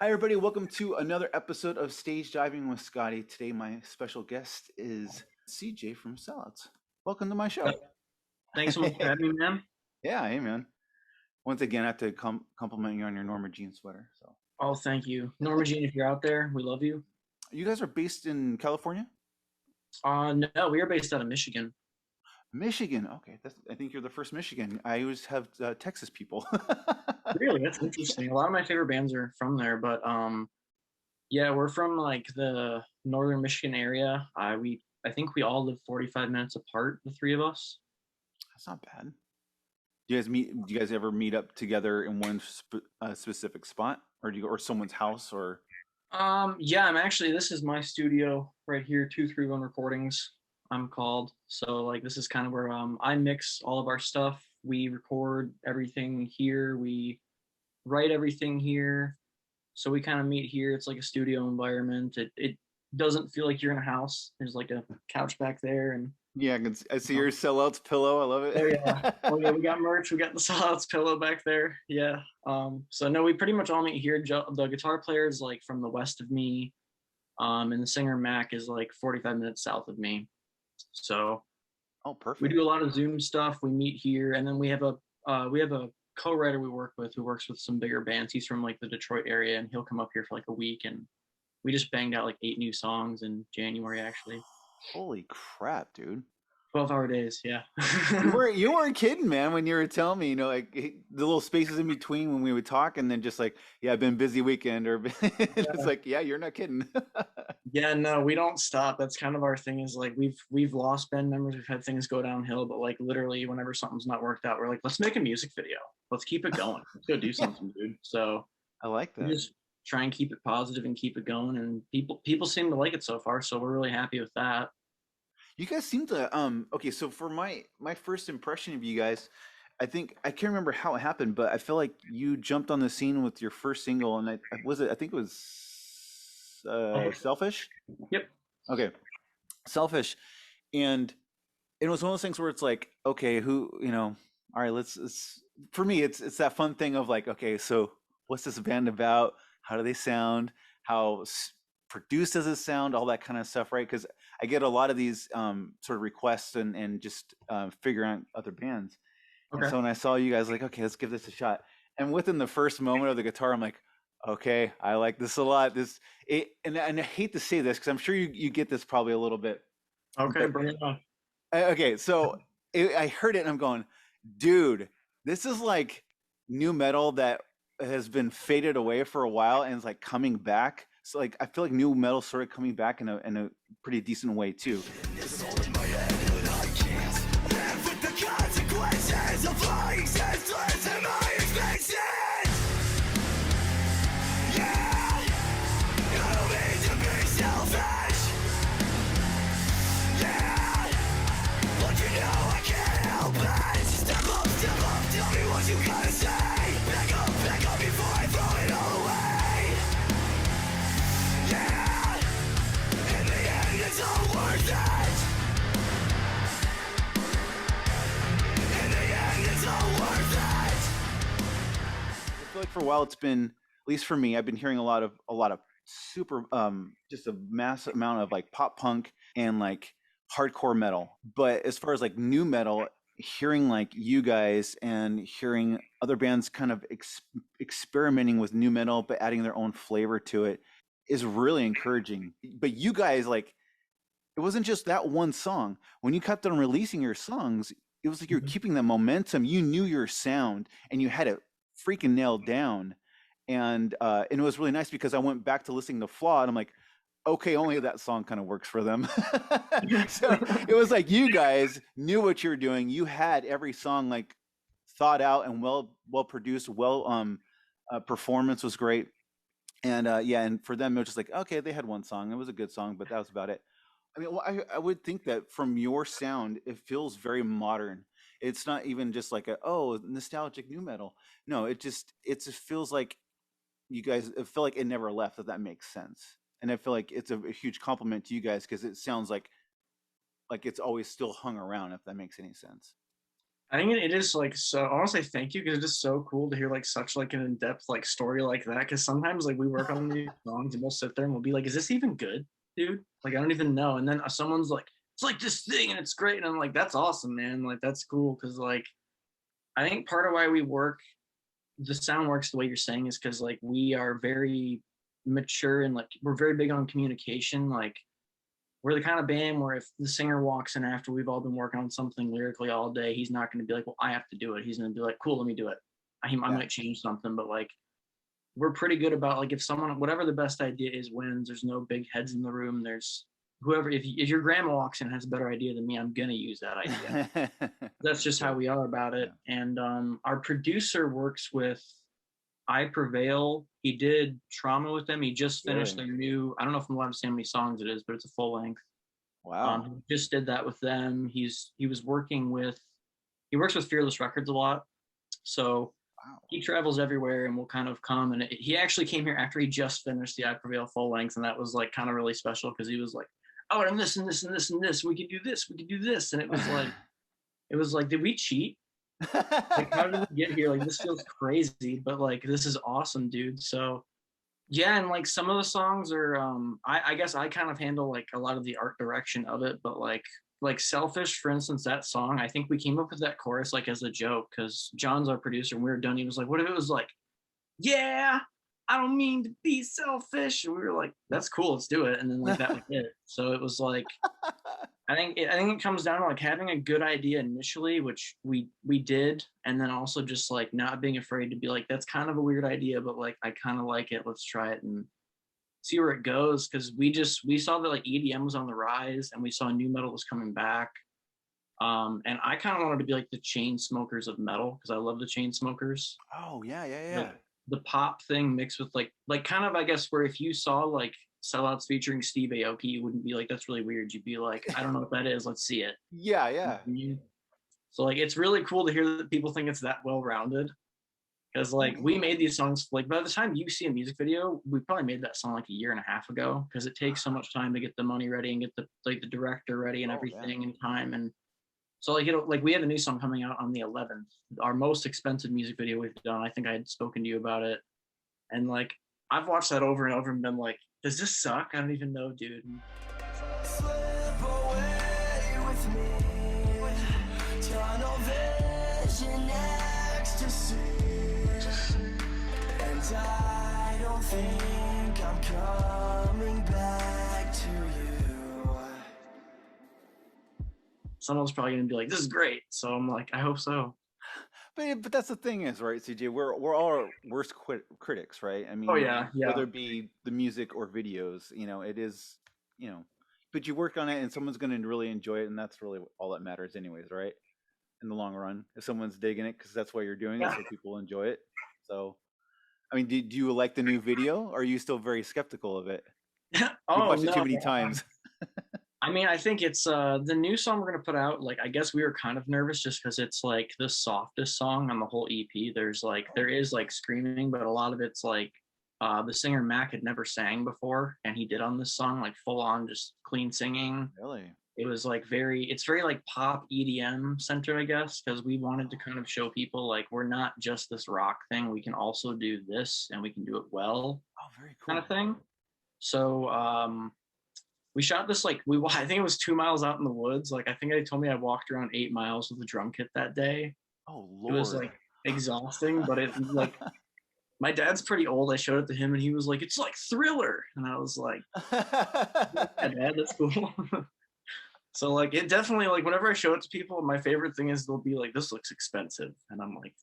Hi, everybody. Welcome to another episode of Stage Diving with Scotty. Today, my special guest is CJ from Sellouts. Welcome to my show. Thanks so much for having me, man. Yeah, hey, man. Once again, I have to compliment you on your Norma Jean sweater. So, Oh, thank you. Norma Jean, if you're out there, we love you. you guys are based in California? No, we are based out of Michigan. Michigan. Okay, I think you're the first Michigan. I always have Texas people. Really, that's interesting. A lot of my favorite bands are from there, but yeah, we're from like the northern Michigan area. I think we all live 45 minutes apart, the three of us. That's not bad. Do you guys ever meet up together in one specific spot, or someone's house, or? Yeah, this is my studio right here, 231 Recordings, I'm called. So like this is kind of where I mix all of our stuff. We record everything here. We write everything here. So we kind of meet here. It's like a studio environment. It doesn't feel like you're in a house. There's like a couch back there, and Yeah, I see your Sellouts pillow. I love oh yeah, it. oh yeah, we got merch. We got the Sellouts pillow back there. Yeah. So no, we pretty much all meet here. The guitar player is like from the west of me, and the singer Mac is like 45 minutes south of me. So Oh, we perfect. do a lot of Zoom stuff. We meet here, and then we have a co-writer we work with who works with some bigger bands. He's from like the Detroit area, and he'll come up here for like a week, and we just banged out like 8 new songs in January actually. Holy crap, dude. 12-hour days, yeah. You weren't kidding, man, when you were telling me, like the little spaces in between when we would talk, and then just like, yeah, I've been busy weekend, or it's like, yeah, you're not kidding. Yeah, no, we don't stop. That's kind of our thing. Is like we've lost band members. We've had things go downhill, but like literally, whenever something's not worked out, we're like, let's make a music video. Let's keep it going. Let's go do something, dude. So I like we that. just try and keep it positive and keep it going. And people seem to like it so far. So we're really happy with that. You guys seem to okay, so for my first impression of you guys, I can't remember how it happened, but I feel like you jumped on the scene with your first single, and I think it was Selfish. Yep. Okay, Selfish, and it was one of those things where it's like, okay, all right, for me, it's that fun thing of like, okay, so what's this band about? How do they sound? How produced does it sound? All that kind of stuff, right? Because I get a lot of these sort of requests and just figuring out other bands. And Okay. so when I saw you guys, like, okay, let's give this a shot. And within the first moment of the guitar, I'm like, okay, I like this a lot. And I hate to say this because I'm sure you get this probably a little bit, Okay. but Bring it on. okay, so I heard it and I'm going, dude, this is like new metal that has been faded away for a while and is like coming back. So like I feel like new metal started coming back in a pretty decent way too. It's all in my head and I can't live with the consequences of my existence and my expenses. Yeah, I don't mean to be selfish. Yeah, but you know I can't help it. Step up, tell me what you gotta say. Back up before I throw it all away. Yeah, in the end it's all worth it. In the end it's all worth it. I feel like for a while it's been, at least for me, I've been hearing a lot of super just a massive amount of like pop punk and like hardcore metal. But as far as like new metal, hearing like you guys and hearing other bands kind of experimenting with new metal but adding their own flavor to it is really encouraging. But you guys, like, it wasn't just that one song. When you kept on releasing your songs, it was like you're Mhm. keeping that momentum. You knew your sound and you had it freaking nailed down. And it was really nice because I went back to listening to Flaw and I'm like, okay, only that song kind of works for them. So it was like you guys knew what you were doing. You had every song like thought out and well produced, performance was great. And yeah, and for them it was just like, okay, they had one song. It was a good song, but that was about it. I mean, well, I would think that from your sound, it feels very modern. It's not even just like nostalgic new metal. No, it just feels like you guys. I feel like it never left. If that makes sense, and I feel like it's a huge compliment to you guys because it sounds like it's always still hung around. If that makes any sense. I think it is like so. I want to say thank you because it's just so cool to hear like such like an in-depth like story like that. Because sometimes like we work on these songs and we'll sit there and we'll be like, "Is this even good, dude? Like I don't even know." And then someone's like, "It's like this thing and it's great," and I'm like, "That's awesome, man! Like that's cool." Because like I think part of why we work, the sound works the way you're saying is because like we are very mature and like we're very big on communication. Like we're the kind of band where if the singer walks in after we've all been working on something lyrically all day, he's not going to be like, well, I have to do it. He's going to be like, cool, let me do it. I might change something, but like, we're pretty good about like, if someone, whatever the best idea is wins, there's no big heads in the room. There's whoever, if your grandma walks in and has a better idea than me, I'm going to use that idea. That's just how we are about it. Yeah. And our producer works with Prevail. He did Trauma with them. He just finished their new, I don't know if I'm allowed to say how many songs it is, but it's a full length. Wow. He just did that with them. He works with Fearless Records a lot. So he travels everywhere and will kind of come. And he actually came here after he just finished the Prevail full length. And that was like kind of really special because he was like, oh, and this and this and this and this. We could do this. We could do this. And it was like, did we cheat? Like how did we get here? Like this feels crazy, but like this is awesome, dude. So yeah, and like some of the songs are I guess I kind of handle like a lot of the art direction of it, but like Selfish, for instance, that song, I think we came up with that chorus like as a joke because John's our producer and we were done. He was like, what if it was like, yeah, I don't mean to be selfish, and we were like, that's cool, let's do it. And then like that was it. So it was like I think it comes down to like having a good idea initially, which we did, and then also just like not being afraid to be like, that's kind of a weird idea, but like I kind of like it. Let's try it and see where it goes. Because we saw that like EDM was on the rise, and we saw new metal was coming back. And I kind of wanted to be like the chain smokers of metal because I love the chain smokers. Oh yeah. The pop thing mixed with like kind of I guess where if you saw like Sellouts featuring Steve Aoki, you wouldn't be like, that's really weird. You'd be like, I don't know what that is. Let's see it. Yeah. So like, it's really cool to hear that people think it's that well-rounded. Because like we made these songs, like by the time you see a music video, we probably made that song like a year and a half ago because it takes so much time to get the money ready and get the director ready and everything in time. And so like we have a new song coming out on the 11th, our most expensive music video we've done. I think I had spoken to you about it. And like, I've watched that over and over and been like, does this suck? I don't even know, dude. Slip away with me, tunnel vision, ecstasy, and I don't think I'm coming back to you. Someone's probably gonna be like, this is great. So I'm like, I hope so. But that's the thing is, right, CJ, we're all our worst critics, right? I mean, whether it be the music or videos, it is, but you work on it and someone's going to really enjoy it, and that's really all that matters anyways, right? In the long run, if someone's digging it, because that's why you're doing it, so people enjoy it. So, I mean, do you like the new video, or are you still very skeptical of it? You've watched it too many times. I mean, I think it's the new song we're gonna put out. Like, I guess we were kind of nervous just because it's like the softest song on the whole EP. There is like screaming, but a lot of it's like the singer Mac had never sang before, and he did on this song, like full on just clean singing. Really? It was like it's very like pop EDM centered, I guess, because we wanted to kind of show people like we're not just this rock thing. We can also do this, and we can do it well. Oh, very cool. Kind of thing. So we shot this I think it was 2 miles out in the woods. Like I think they told me I walked around 8 miles with a drum kit that day. Oh Lord. It was like exhausting, but it like my dad's pretty old. I showed it to him and he was like, it's like Thriller. And I was like, yeah, Dad, that's cool. So like it definitely, like whenever I show it to people, my favorite thing is they'll be like, this looks expensive. And I'm like,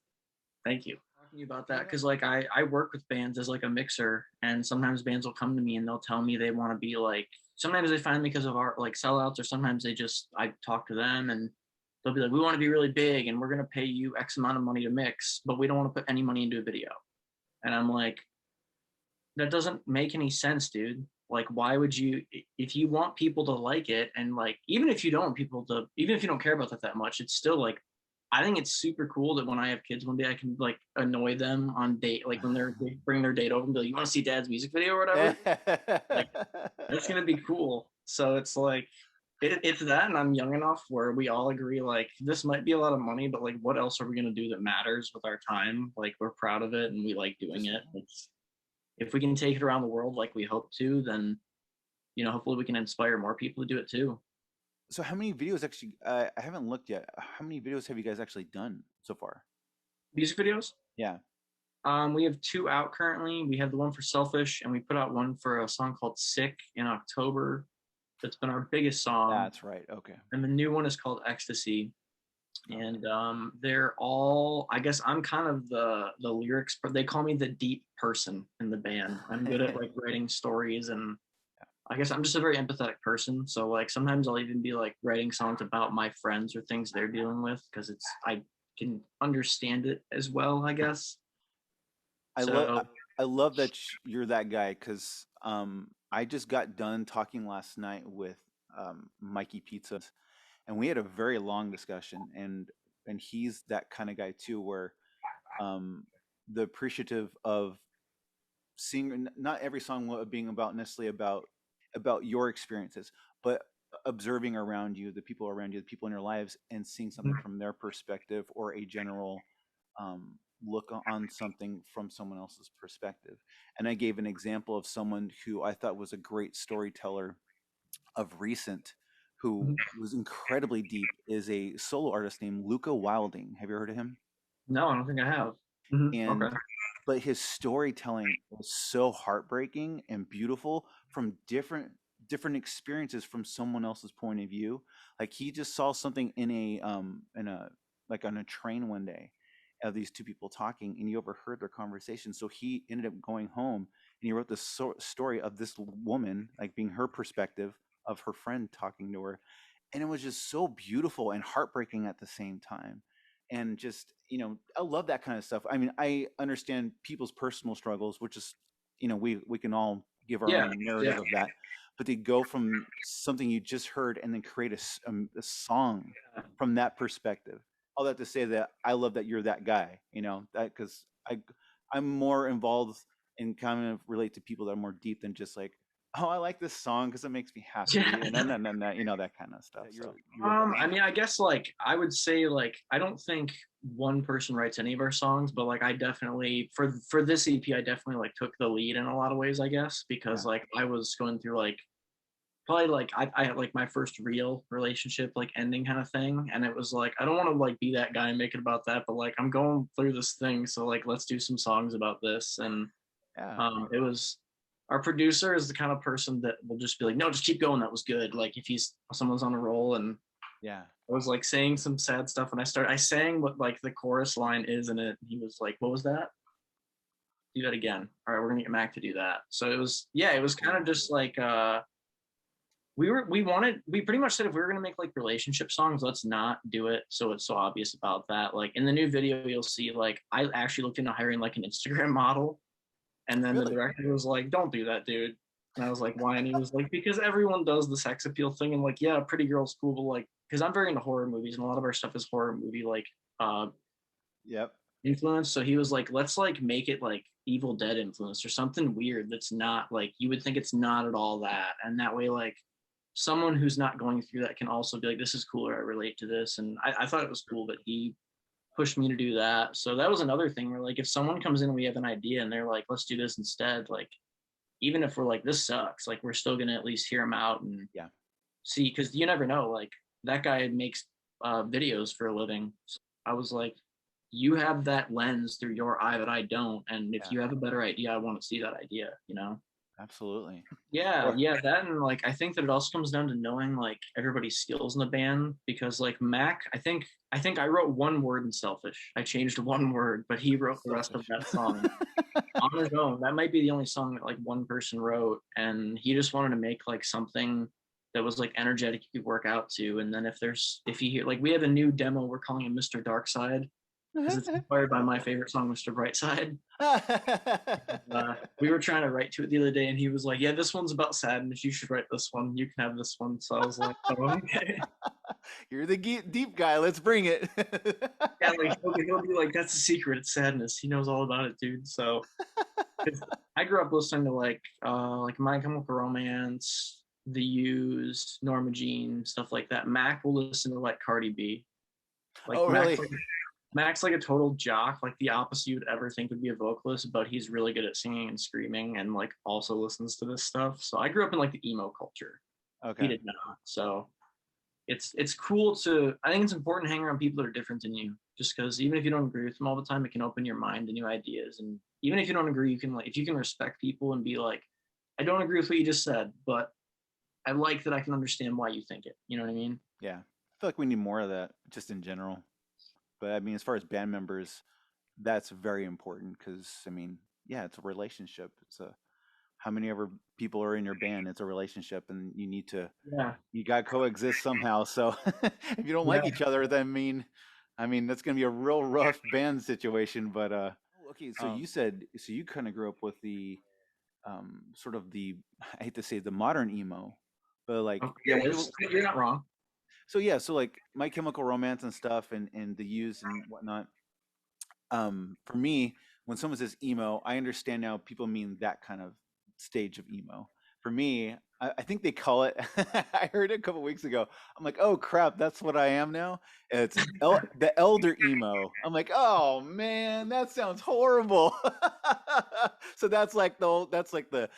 thank you. Talking about that because like I work with bands as like a mixer, and sometimes bands will come to me and they'll tell me they want to be like, sometimes they find me because of our like Sellouts, or sometimes I talk to them and they'll be like, we want to be really big and we're going to pay you X amount of money to mix, but we don't want to put any money into a video. And I'm like, that doesn't make any sense, dude. Like, why would you, if you want people to like it, and like, even if you don't care about that much, it's still like, I think it's super cool that when I have kids one day, I can like annoy them on date, like when they bring their date over and be like, you want to see Dad's music video or whatever? Like, that's going to be cool. So it's like, It's that, and I'm young enough where we all agree like this might be a lot of money, but like what else are we gonna do that matters with our time? Like we're proud of it and we like doing it. It's if we can take it around the world like we hope to, then hopefully we can inspire more people to do it too. So how many videos actually? I haven't looked yet. How many videos have you guys actually done so far? Music videos? Yeah. We have 2 out currently. We have the one for Selfish, and we put out one for a song called Sick in October. That's been our biggest song. That's right. Okay. And the new one is called Ecstasy. And they're all, I guess I'm kind of the lyrics, but they call me the deep person in the band. I'm good at like writing stories, and I guess I'm just a very empathetic person. So like sometimes I'll even be like writing songs about my friends or things they're dealing with because I can understand it as well, I guess. I love that you're that guy because I just got done talking last night with Mikey Pizza, and we had a very long discussion, and he's that kind of guy too, where the appreciative of seeing not every song being about necessarily about your experiences, but observing around you, the people around you, the people in your lives, and seeing something from their perspective or a general look on something from someone else's perspective. And I gave an example of someone who I thought was a great storyteller of recent, who was incredibly deep, is a solo artist named Luca Wilding. Have you heard of him? No, I don't think I have. And Okay. but his storytelling was so heartbreaking and beautiful from different experiences from someone else's point of view. Like he just saw something in a like on a train one day of these 2 people talking, and he overheard their conversation. So he ended up going home and he wrote this story of this woman, like being her perspective of her friend talking to her, and it was just so beautiful and heartbreaking at the same time. And just I love that kind of stuff. I mean, I understand people's personal struggles, which is we can all give our own narrative of that, but to go from something you just heard and then create a song from that perspective. All that to say that I love that you're that guy, that because I'm more involved and kind of relate to people that are more deep than just like, oh, I like this song because it makes me happy, and then that kind of stuff. So I mean, I guess like I would say like I don't think one person writes any of our songs, but like I definitely for this EP I definitely like took the lead in a lot of ways, I guess, because like I was going through like probably like I had like my first real relationship like ending kind of thing, and it was like I don't want to like be that guy and make it about that, but like I'm going through this thing, so like let's do some songs about this. And it was our producer is the kind of person that will just be like, no, just keep going, that was good, like if someone's on a roll. And I was like saying some sad stuff, and I sang what like the chorus line is in it, and he was like, what was that? Do that again. All right, we're gonna get Mac to do that. So it was kind of just like we pretty much said if we were gonna make like relationship songs, let's not do it so it's so obvious about that. Like in the new video you'll see like I actually looked into hiring like an Instagram model, and then the director was like, don't do that, dude. And I was like, why? And he was like, because everyone does the sex appeal thing, and like, yeah, pretty girl's cool, but like, because I'm very into horror movies, and a lot of our stuff is horror movie like influence. So he was like, let's like make it like Evil Dead influence or something weird that's not like you would think it's not at all that, and that way like someone who's not going through that can also be like, this is cooler, I relate to this. And I thought it was cool that he pushed me to do that. So that was another thing where like if someone comes in and we have an idea and they're like, let's do this instead, like even if we're like, this sucks, like we're still gonna at least hear them out and see, because you never know, like that guy makes videos for a living. So I was like, you have that lens through your eye that I don't, and if you have a better idea, I want to see that idea, Absolutely. Yeah, that, and like I think that it also comes down to knowing like everybody's skills in the band, because like Mac, I think I wrote one word in Selfish. I changed one word, but he wrote the rest of that song on his own. That might be the only song that like one person wrote, and he just wanted to make like something that was like energetic you could work out to. And then if you hear like we have a new demo we're calling it Mr. Darkside, because it's inspired by my favorite song, Mr. Brightside. We were trying to write to it the other day, and he was like, yeah, this one's about sadness, you should write this one, you can have this one. So I was like, oh, okay. You're the deep guy, let's bring it. Yeah, like he'll be like, that's the secret, it's sadness, he knows all about it, dude. So I grew up listening to like My Chemical Romance, The Used, Norma Jean, stuff like that. Mac will listen to like Cardi B. Like Oh, really? Mac's like a total jock, like the opposite you'd ever think would be a vocalist, but he's really good at singing and screaming, and like also listens to this stuff. So I grew up in like the emo culture. Okay. He did not. So it's cool to. I think it's important to hang around people that are different than you, just because even if you don't agree with them all the time, it can open your mind to new ideas. And even if you don't agree, you can like if you can respect people and be like, I don't agree with what you just said, but I like that I can understand why you think it. You know what I mean? Yeah. I feel like we need more of that just in general. But I mean, as far as band members, that's very important because I mean, yeah, it's a relationship. It's a how many ever people are in your band, it's a relationship, and you need to you got to coexist somehow. So if you don't like each other, then I mean that's gonna be a real rough band situation. But okay, so you said so you kind of grew up with the sort of the I hate to say the modern emo, but like you're not wrong. So yeah, so like My Chemical Romance and stuff, and the Used and whatnot. For me, when someone says emo, I understand now people mean that kind of stage of emo. For me, I think they call it. I heard it a couple weeks ago. I'm like, oh crap, that's what I am now. It's the elder emo. I'm like, oh man, that sounds horrible. So that's like the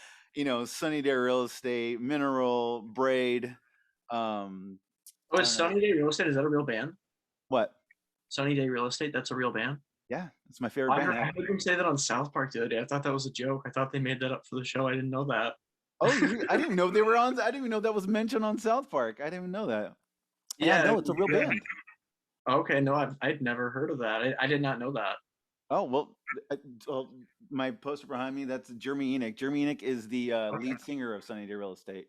Sunny Day Real Estate, Mineral, Braid. Oh, is Sunny Day Real Estate? Is that a real band? What? Sunny Day Real Estate? That's a real band? Yeah, it's my favorite band. I heard them say that on South Park the other day. I thought that was a joke. I thought they made that up for the show. I didn't know that. Oh, I didn't know they were on. I didn't even know that was mentioned on South Park. I didn't even know that. Yeah, no, it's a real band. Okay, no, I'd never heard of that. I did not know that. Oh well, my poster behind me, that's Jeremy Enoch. Jeremy Enoch is the lead singer of Sunny Day Real Estate,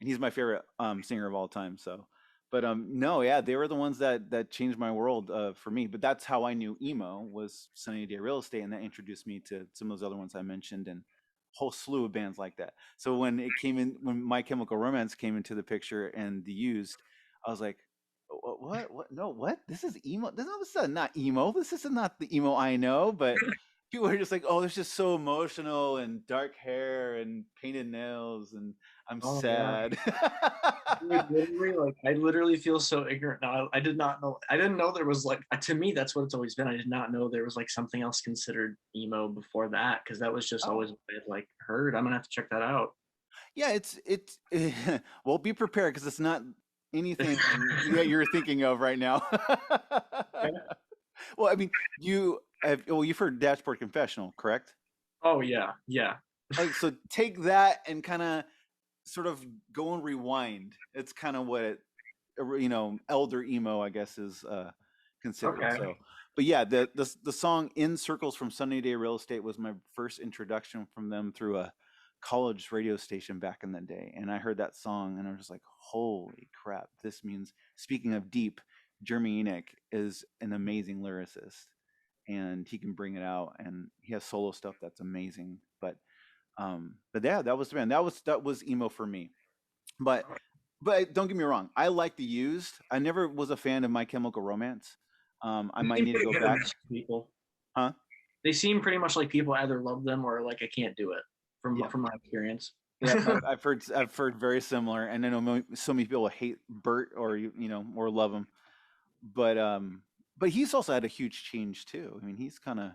and he's my favorite singer of all time. So, but no, yeah, they were the ones that changed my world for me. But that's how I knew emo was Sunny Day Real Estate, and that introduced me to some of those other ones I mentioned, and a whole slew of bands like that. So when when My Chemical Romance came into the picture and the Used, I was like, what? No, what? This is emo. This is not emo. This is not the emo I know. But people are just like, oh, it's just so emotional and dark hair and painted nails, and I'm sad. Dude, I literally feel so ignorant now. I did not know. I didn't know there was like, to me, that's what it's always been. I did not know there was like something else considered emo before that, because that was just always what I had like heard. I'm gonna have to check that out. Yeah, it's well, be prepared because it's not anything that you're thinking of right now. Well, I mean, you've heard Dashboard Confessional, correct? Oh yeah. So take that and kind of sort of go and rewind. It's kind of what elder emo, I guess, is considered. Okay. So, but yeah, the song "In Circles" from Sunny Day Real Estate was my first introduction from them through a college radio station back in the day, and I heard that song and I was just like, holy crap, this means, speaking of deep, Jeremy Enoch is an amazing lyricist and he can bring it out, and he has solo stuff that's amazing. But yeah, that was the band. That was emo for me. But don't get me wrong, I like the Used. I never was a fan of My Chemical Romance. I might need to go back. People, huh? They seem pretty much like people either love them or like I can't do it. From my experience. Yeah, I've heard very similar, and I know so many people hate Bert or or love him, but he's also had a huge change too. I mean, he's kind of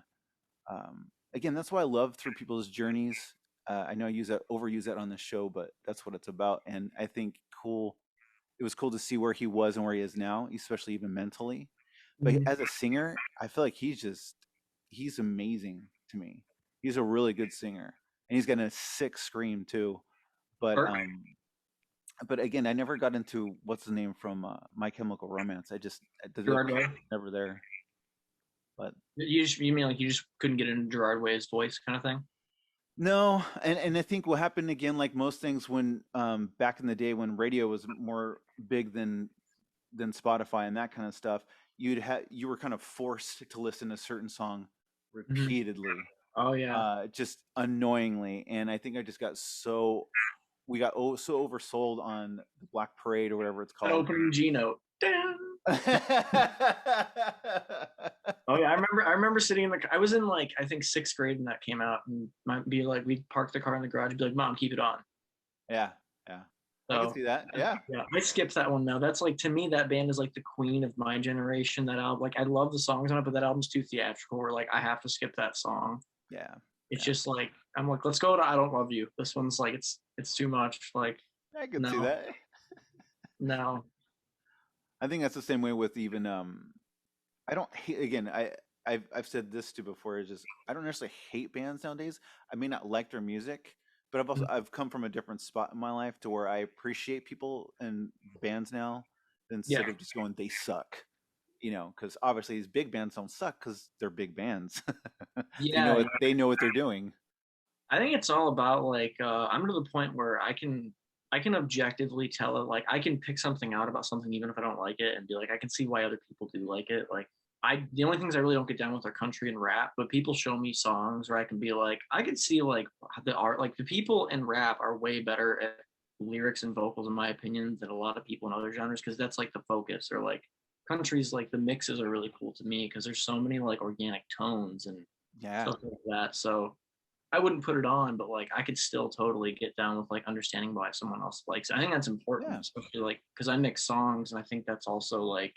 again, that's why I love through people's journeys. I know I overuse that on the show, but that's what it's about, and I think it was cool to see where he was and where he is now, especially even mentally. But as a singer, I feel like he's amazing to me. He's a really good singer. And he's got a sick scream too, but again, I never got into what's the name from My Chemical Romance. Never there. But you mean like you just couldn't get into Gerard Way's voice, kind of thing? No, and I think what happened again, like most things, when back in the day when radio was more big than Spotify and that kind of stuff, you were kind of forced to listen to a certain song repeatedly. Oh yeah. Just annoyingly, and I think I just got we got so oversold on the Black Parade or whatever it's called. That opening G note. Oh yeah, I remember sitting in I was in like I think 6th grade when that came out, and might be like we'd park the car in the garage and be like, "Mom, keep it on." Yeah. I can So see that. Yeah. yeah, I skipped that one now. That's like, to me, that band is like the queen of my generation. That album, like, I love the songs on it, but that album's too theatrical. Where like I have to skip that song. Yeah. It's just like, I'm like, let's go to I Don't Love You. This one's like, it's too much. Like, I can see no, that. no. I think that's the same way with even I don't hate, again, I've said this too before, is just I don't necessarily hate bands nowadays. I may not like their music, but I've come from a different spot in my life to where I appreciate people and bands now instead Yeah. of just going they suck. Because obviously these big bands don't suck because they're big bands. Yeah, They know what they're doing. I think it's all about like, I'm to the point where I can objectively tell it. Like, I can pick something out about something even if I don't like it and be like, I can see why other people do like it. Like, the only things I really don't get down with are country and rap, but people show me songs where I can be like, I could see like the art, like the people in rap are way better at lyrics and vocals in my opinion than a lot of people in other genres, because that's like the focus. Or like countries, like the mixes are really cool to me because there's so many like organic tones and Yeah. stuff like that. So I wouldn't put it on, but like I could still totally get down with like understanding why someone else likes it. I think that's important, Yeah. especially like because I mix songs, and I think that's also like,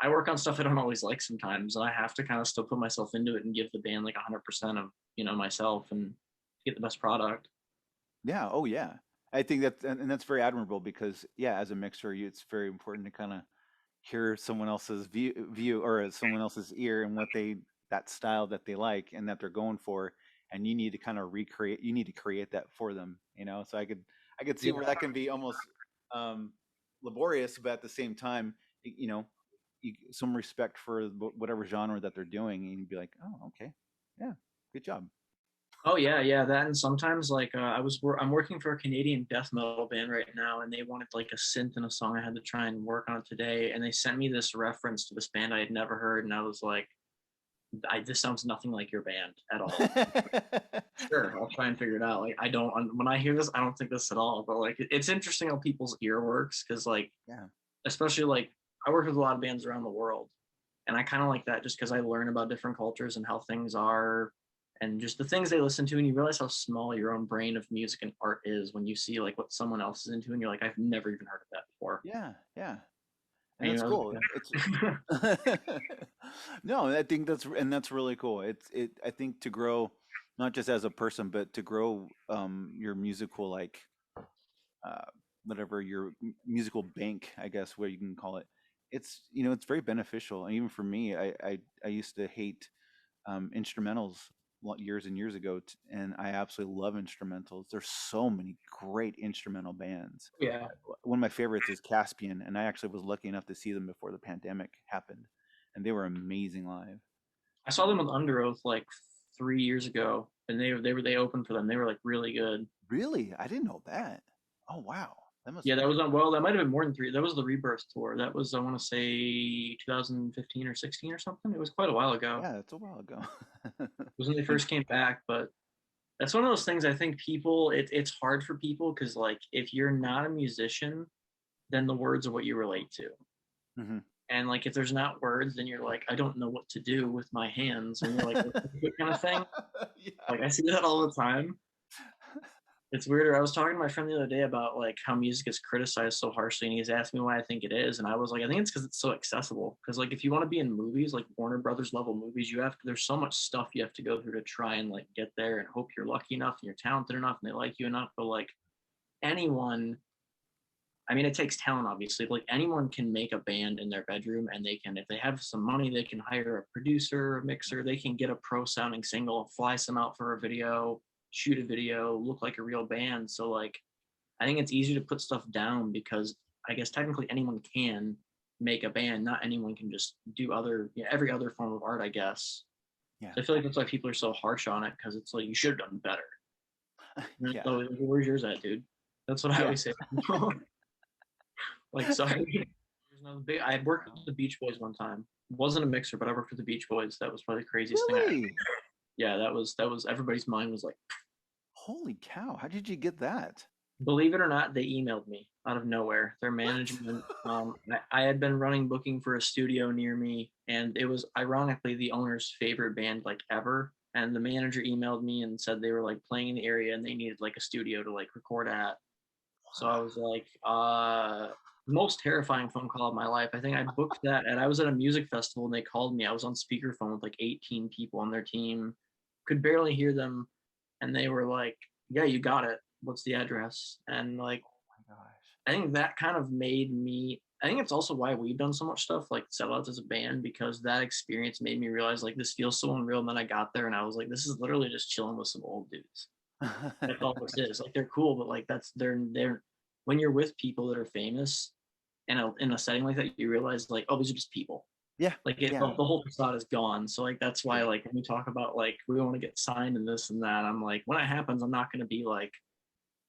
I work on stuff I don't always like sometimes, and I have to kind of still put myself into it and give the band like 100% of myself and get the best product. Yeah. Oh, yeah. I think and that's very admirable because, yeah, as a mixer, it's very important to kind of hear someone else's view or someone else's ear and that style that they like and that they're going for, and you need to kind of you need to create that for them. So I could see where that can be almost laborious, but at the same time, some respect for whatever genre that they're doing, and you'd be like, oh, okay, yeah, good job. Oh yeah, that. And sometimes like I'm working for a Canadian death metal band right now, and they wanted like a synth in a song. I had to try and work on it today, and they sent me this reference to this band I had never heard, and I was like, this sounds nothing like your band at all. Sure, I'll try and figure it out. Like, when I hear this, I don't think this at all. But like, it's interesting how people's ear works, because like, Yeah. especially like, I work with a lot of bands around the world, and I kind of like that just because I learn about different cultures and how things are, and just the things they listen to, and you realize how small your own brain of music and art is when you see like what someone else is into, and you're like, I've never even heard of that before. Yeah. And, And that's cool. It's no, I think that's really cool. I think to grow, not just as a person, but to grow your musical uh, whatever your musical bank, I guess, where you can call it. It's very beneficial. And even for me, I used to hate instrumentals years and years ago, and I absolutely love instrumentals. There's so many great instrumental bands. Yeah. One of my favorites is Caspian, and I actually was lucky enough to see them before the pandemic happened, and they were amazing live. I saw them with Under Oath like 3 years ago, and they opened for them. They were like really good. Really? I didn't know that. Oh wow. Yeah, that was on. Well, that might have been more than 3. That was the Rebirth tour. That was, I want to say, 2015 or 16 or something. It was quite a while ago. Yeah, it's a while ago. It was when they first came back, but that's one of those things. I think people, it's hard for people because like if you're not a musician, then the words are what you relate to. Mm-hmm. And like if there's not words, then you're like, I don't know what to do with my hands, and you're like, what kind of thing. Yeah. Like I see that all the time. It's weirder. I was talking to my friend the other day about like how music is criticized so harshly, and he's asked me why I think it is, and I was like, I think it's because it's so accessible. Because like if you want to be in movies, like Warner Brothers level movies, there's so much stuff you have to go through to try and like get there, and hope you're lucky enough and you're talented enough and they like you enough. But like anyone, I mean, it takes talent obviously, but like anyone can make a band in their bedroom, and they can, if they have some money, they can hire a producer, a mixer, they can get a pro sounding single, fly some out for a video, shoot a video, look like a real band. So like I think it's easier to put stuff down because I guess technically anyone can make a band. Not anyone can just do every other form of art, I guess. Yeah. So I feel like that's why people are so harsh on it, because it's like you should have done better. Yeah. So where's yours at, dude? That's what I always say. Like, sorry. I had worked with the Beach Boys one time. Wasn't a mixer, but I worked with the Beach Boys. That was probably the craziest thing. Yeah, that was everybody's mind was like, holy cow, how did you get that? Believe it or not, they emailed me out of nowhere. Their management, I had been running booking for a studio near me, and it was ironically the owner's favorite band like ever. And the manager emailed me and said they were like playing in the area and they needed like a studio to like record at. So I was like, most terrifying phone call of my life. I think I booked that, and I was at a music festival, and they called me. I was on speakerphone with like 18 people on their team, could barely hear them, and they were like, "Yeah, you got it. What's the address?" And like, Oh my gosh. I think that kind of made me. I think it's also why we've done so much stuff like Sellouts as a band, because that experience made me realize like this feels so unreal. And then I got there and I was like, this is literally just chilling with some old dudes. That's all this is. Like they're cool, but like they're when you're with people that are famous in a setting like that, you realize like, oh, these are just people. Yeah. Like yeah. the whole facade is gone. So like that's why like when we talk about like we want to get signed and this and that, I'm like, when it happens, I'm not gonna be like,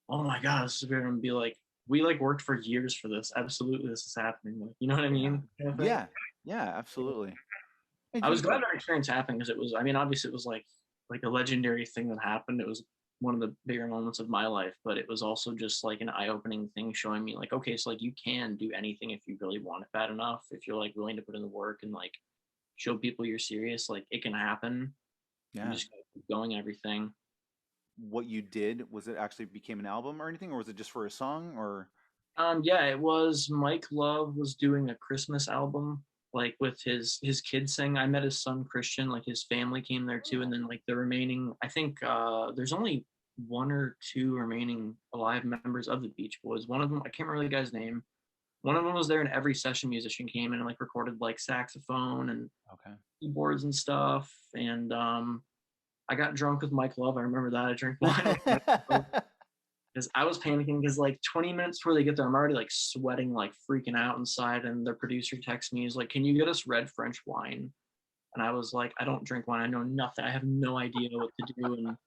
oh my god, this is weird. I'm gonna be like, we like worked for years for this. Absolutely, this is happening. Like, you know what I mean? Yeah. Yeah. Absolutely. I was glad that experience happened because it was. I mean, obviously, it was like a legendary thing that happened. It was one of the bigger moments of my life, but it was also just like an eye-opening thing, showing me like, okay, so like you can do anything if you really want it bad enough. If you're like willing to put in the work and like show people you're serious, like it can happen. Yeah. You just gotta keep going and everything. What you did, was it actually became an album or anything, or was it just for a song? Or Yeah, it was Mike Love was doing a Christmas album, like with his kids sing. I met his son Christian, like his family came there too, and then like the remaining, I think there's only one or two remaining alive members of the Beach Boys. One of them, I can't remember the guy's name. One of them was there, and every session musician came in and like recorded like saxophone and okay. keyboards and stuff. And I got drunk with Mike Love. I remember that. I drank wine because I was panicking because like 20 minutes before they get there, I'm already like sweating, like freaking out inside. And their producer texts me, he's like, "Can you get us red French wine?" And I was like, "I don't drink wine. I know nothing. I have no idea what to do." And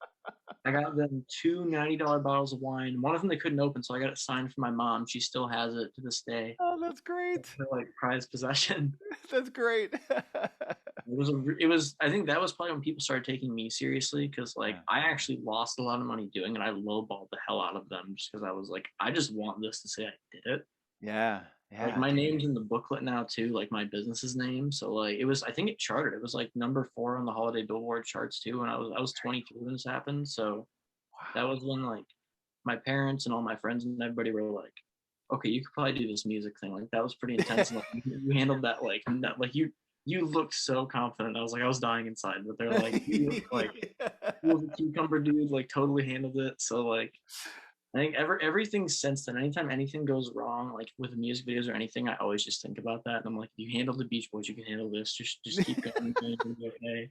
I got them two $90 bottles of wine. One of them they couldn't open, so I got it signed for my mom. She still has it to this day. Oh, that's great. For like prized possession. That's great. It was I think that was probably when people started taking me seriously, because like Yeah. I actually lost a lot of money doing it. I lowballed the hell out of them just because I was like, I just want this to say I did it. Yeah. Yeah. Like my dude. name's in the booklet now too, like my business's name. So like it was, I think it charted. It was like #4 on the holiday Billboard charts too. And I was 23 when this happened. So that was when like my parents and all my friends and everybody were like, okay, you could probably do this music thing. Like that was pretty intense. And, like, you handled that like not, like you looked so confident. I was dying inside, but they're like, you look like you was a cucumber dude, like totally handled it. So like I think everything since then, anytime anything goes wrong, like with music videos or anything, I always just think about that. And I'm like, if you handle the Beach Boys, you can handle this. Just keep going. Okay.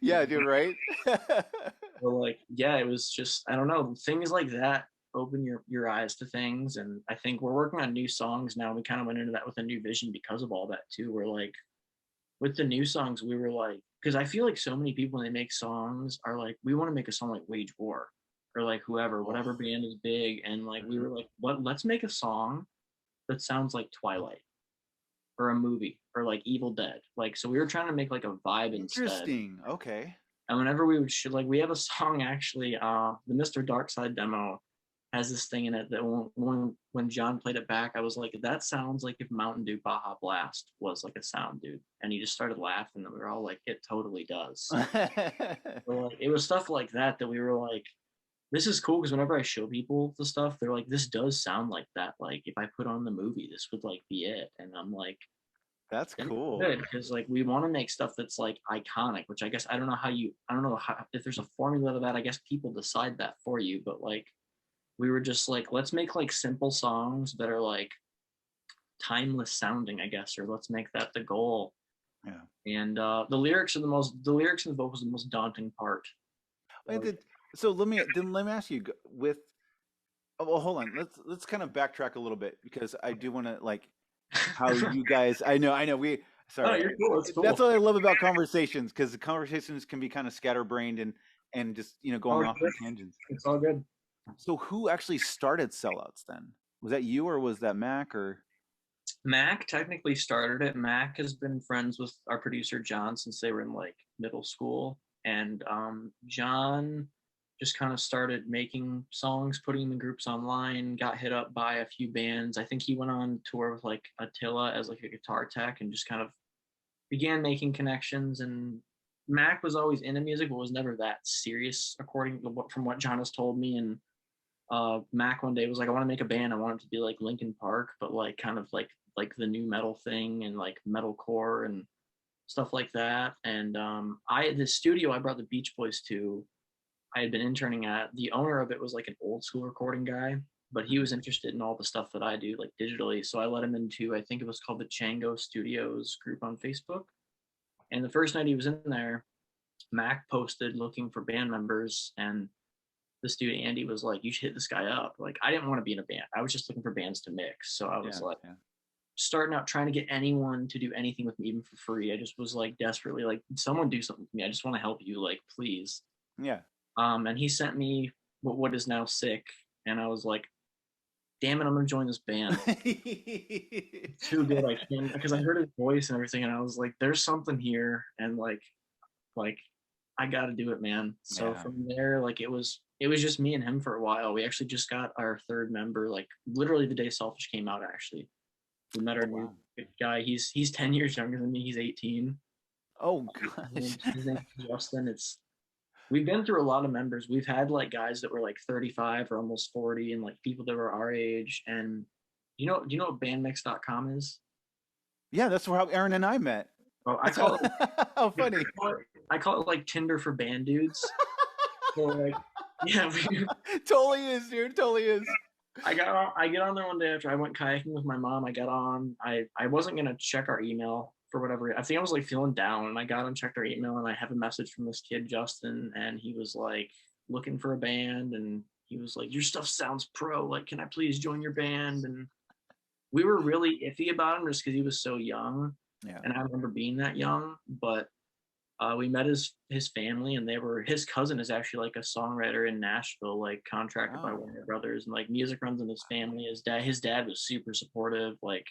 Yeah, dude, right? So like, yeah, it was just, I don't know, things like that open your eyes to things. And I think we're working on new songs now. We kind of went into that with a new vision because of all that too. We're like, with the new songs, we were like, because I feel like so many people when they make songs are like, we want to make a song like Wage War or like whoever, whatever band is big. And like, we were like, let's make a song that sounds like Twilight or a movie or like Evil Dead. Like, so we were trying to make like a vibe instead. Interesting. Okay. And whenever we would like, we have a song actually, the Mr. Darkside demo has this thing in it that when John played it back, I was like, that sounds like if Mountain Dew Baja Blast was like a sound, dude. And he just started laughing, and we were all like, it totally does. So, like, it was stuff like that we were like, this is cool, because whenever I show people the stuff, they're like, this does sound like that. Like if I put on the movie, this would like be it. And I'm like, that's cool. because like we want to make stuff that's like iconic, which I guess I don't know how if there's a formula to that. I guess people decide that for you, but like we were just like, let's make like simple songs that are like timeless sounding, I guess, or let's make that the goal. Yeah. And the lyrics and the vocals are the most daunting part. So let me ask you with. Oh, well, hold on. Let's kind of backtrack a little bit, because I do want to like how you guys. I know. Sorry. Oh, you're cool. It's cool. That's what I love about conversations, because the conversations can be kind of scatterbrained and just going off on tangents. It's all good. So who actually started Sellouts then? Was that you, or was that Mac, or? Mac technically started it. Mac has been friends with our producer John since they were in like middle school, and John just kind of started making songs, putting the groups online, got hit up by a few bands. I think he went on tour with like Attila as like a guitar tech, and just kind of began making connections. And Mac was always into music, but was never that serious, according to from what John has told me. And Mac one day was like, I want to make a band. I want it to be like Linkin Park, but like kind of like the new metal thing and like metalcore and stuff like that. And the studio I brought the Beach Boys to, I had been interning at. The owner of it was like an old school recording guy, but he was interested in all the stuff that I do like digitally. So I let him into, I think it was called the Chango Studios group on Facebook. And the first night he was in there, Mac posted looking for band members, and the studio Andy was like, you should hit this guy up. Like, I didn't want to be in a band. I was just looking for bands to mix. So I was starting out trying to get anyone to do anything with me, even for free. I just was like desperately like, someone do something for me. I just want to help you, like, please. Yeah. And he sent me what is now Sick, and I was like, damn it, I'm gonna join this band. Too good, I can, because I heard his voice and everything, and I was like, there's something here, and like I gotta do it, man. So from there, like it was just me and him for a while. We actually just got our third member, like literally the day Selfish came out. Actually, we met our new guy. He's 10 years younger than me. He's 18. Oh gosh. His name's Justin. We've been through a lot of members. We've had like guys that were like 35 or almost 40, and like people that were our age. And do you know what bandmix.com is? Yeah, that's how Aaron and I met. Oh, I call it how funny. I call it like Tinder for band dudes. So like, yeah, totally is, dude. Totally is. I get on there one day after I went kayaking with my mom. I got on. I wasn't gonna check our email for whatever. I think I was like feeling down, and I got on, checked our email, and I have a message from this kid Justin, and he was like looking for a band, and he was like, your stuff sounds pro, like can I please join your band? And we were really iffy about him just because he was so young. Yeah. And I remember being that young, but we met his family, and his cousin is actually like a songwriter in Nashville, like contracted by Warner Brothers, and like music runs in his family. His dad was super supportive. Like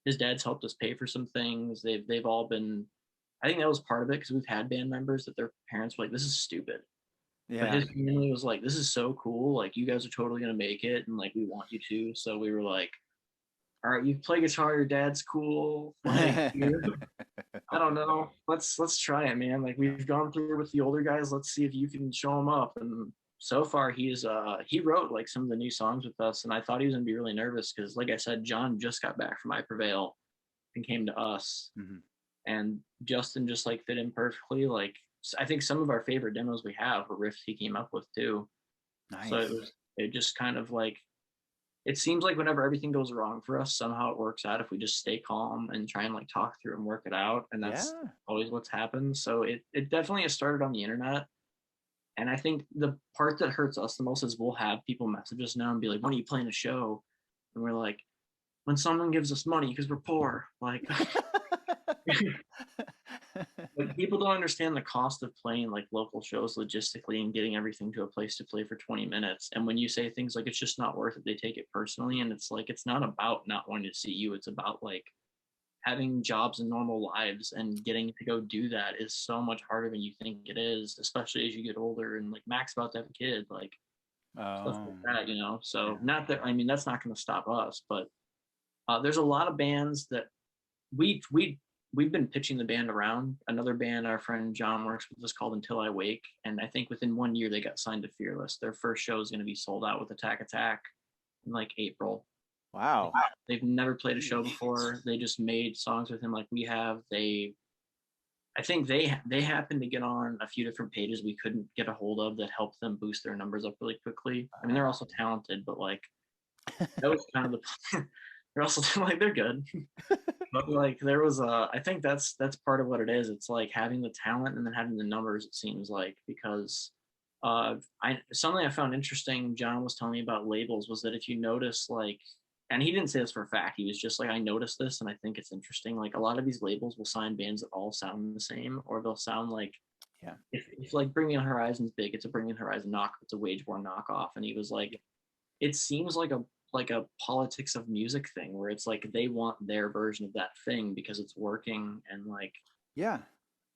his dad's helped us pay for some things. They've all been, I think that was part of it, because we've had band members that their parents were like, this is stupid. Yeah. But his family was like, this is so cool. Like you guys are totally gonna make it, and like we want you to. So we were like, all right, you play guitar, your dad's cool. Like, I don't know. Let's try it, man. Like we've gone through with the older guys. Let's see if you can show them up. And so far he wrote like some of the new songs with us, and I thought he was gonna be really nervous because, like I said, John just got back from Prevail and came to us. Mm-hmm. And Justin just like fit in perfectly. Like I think some of our favorite demos we have were riffs he came up with too. Nice. So it just kind of like, it seems like whenever everything goes wrong for us, somehow it works out if we just stay calm and try and like talk through and work it out. And that's always what's happened. So it definitely has started on the internet. And I think the part that hurts us the most is we'll have people message us now and be like, when are you playing a show? And we're like, when someone gives us money, because we're poor. Like, like people don't understand the cost of playing like local shows logistically and getting everything to a place to play for 20 minutes. And when you say things like it's just not worth it, they take it personally. And it's like, it's not about not wanting to see you. It's about like having jobs and normal lives, and getting to go do that is so much harder than you think it is, especially as you get older. And like Mac's about to have a kid, like stuff like that, you know? So not that, I mean, that's not going to stop us, but there's a lot of bands that we've been pitching the band around. Another band our friend John works with is called Until I Wake, and I think within 1 year they got signed to Fearless. Their first show is going to be sold out with Attack in like April. Wow. They've never played a show before. They just made songs with him like we have. I think they happened to get on a few different pages we couldn't get a hold of that helped them boost their numbers up really quickly. I mean, they're also talented, but like that was kind of the they're also like they're good. But like there was I think that's part of what it is. It's like having the talent and then having the numbers, it seems like, because something I found interesting, John was telling me about labels, was that if you notice, like, and he didn't say this for a fact, he was just like, I noticed this and I think it's interesting, like a lot of these labels will sign bands that all sound the same, or they'll sound like, if like Bring Me On Horizon's big, it's a Bring Me On Horizon knock, it's a Wageborn knockoff. And he was like, it seems like a politics of music thing where it's like they want their version of that thing because it's working. And like,